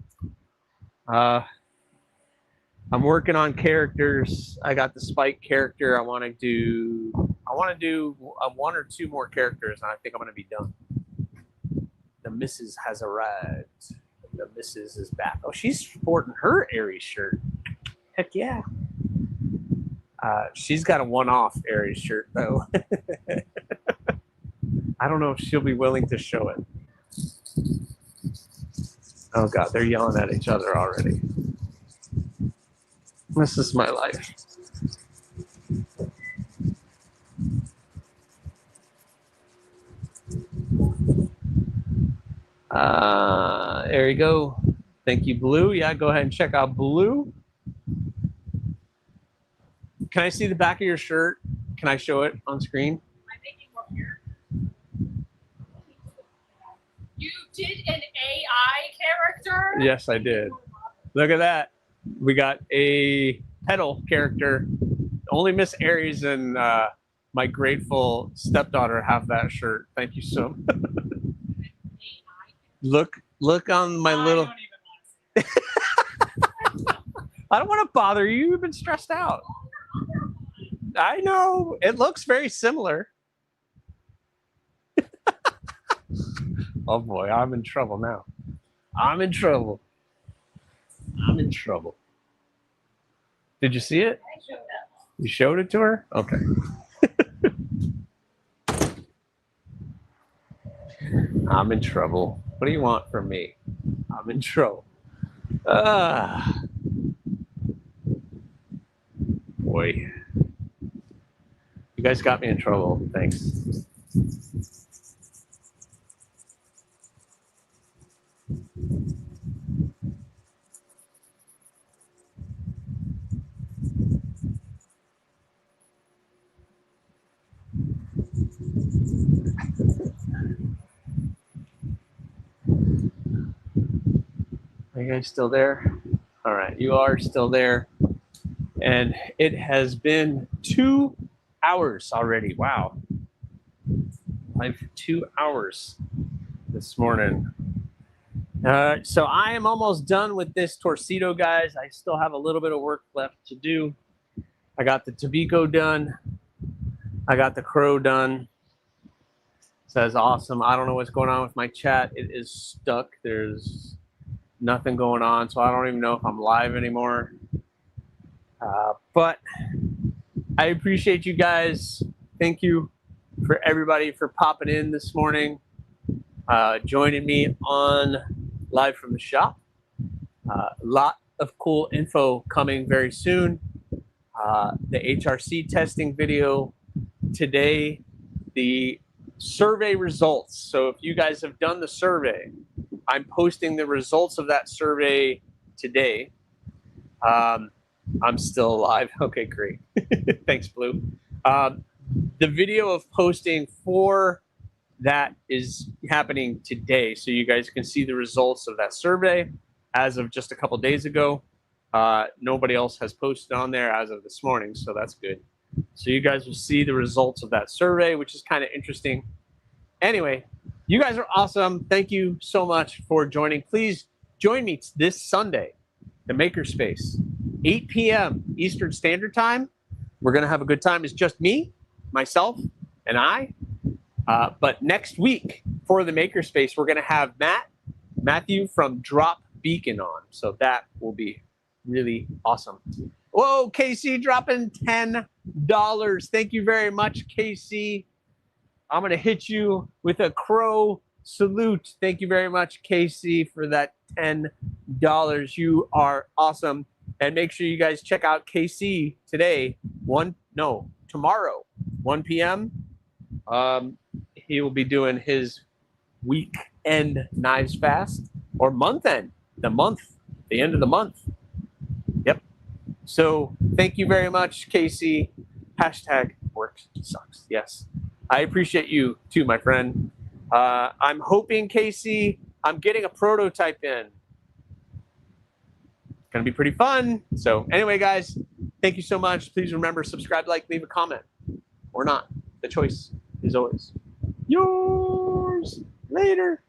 I'm working on characters. I got the Spike character. I want to do 1 or 2 more characters, and I think I'm going to be done. The missus has arrived. The missus is back. Oh, she's sporting her Aries shirt. Heck yeah. She's got a one-off Aries shirt, though. I don't know if she'll be willing to show it. Oh, God, they're yelling at each other already. This is my life. There you go. Thank you, Blue. Yeah, go ahead and check out Blue. Can I see the back of your shirt? Can I show it on screen?
I'm making one here. You did an AI character?
Yes, I did. Look at that. We got a pedal character. Only Miss Aries and my grateful stepdaughter have that shirt. Thank you so much. Look on my little.
Don't even want to see it.
I don't want to bother you. You've been stressed out. I know. It looks very similar. Oh boy, I'm in trouble now. I'm in trouble. I'm in trouble. Did you see it?
I showed that.
You showed it to her? Okay. I'm in trouble. What do you want from me? I'm in trouble. Boy. You guys got me in trouble. Thanks. Are you guys still there? All right, you are still there. And it has been 2 hours already. Wow. Like 2 hours this morning. So I am almost done with this Torcido, guys. I still have a little bit of work left to do. I got the Tabico done. I got the Crow done. Says awesome. I don't know what's going on with my chat. It is stuck. There's nothing going on, so I don't even know if I'm live anymore. But I appreciate you guys. Thank you for everybody for popping in this morning, joining me on Live from the Shop. A lot of cool info coming very soon. The HRC testing video today, the survey results. So if you guys have done the survey, I'm posting the results of that survey today. I'm still alive. Okay, great. Thanks, Blue. The video of posting for that is happening today. So you guys can see the results of that survey as of just a couple days ago. Nobody else has posted on there as of this morning, so that's good. So you guys will see the results of that survey, which is kind of interesting. Anyway, you guys are awesome. Thank you so much for joining. Please join me this Sunday, the Makerspace, 8 p.m. Eastern Standard Time. We're going to have a good time. It's just me, myself, and I. But next week for the Makerspace, we're going to have Matthew from Drop Beacon on. So that will be really awesome. Whoa, KC dropping $10. Thank you very much, KC. I'm going to hit you with a crow salute. Thank you very much, KC, for that $10. You are awesome. And make sure you guys check out KC today, tomorrow, 1 p.m. He will be doing his weekend Knives Fast or month end, the end of the month. Yep. So thank you very much, Casey. Hashtag work sucks. Yes. I appreciate you too, my friend. I'm hoping, Casey, I'm getting a prototype in. It's going to be pretty fun. So anyway, guys, thank you so much. Please remember, subscribe, like, leave a comment. Or not. The choice is always yours. Later.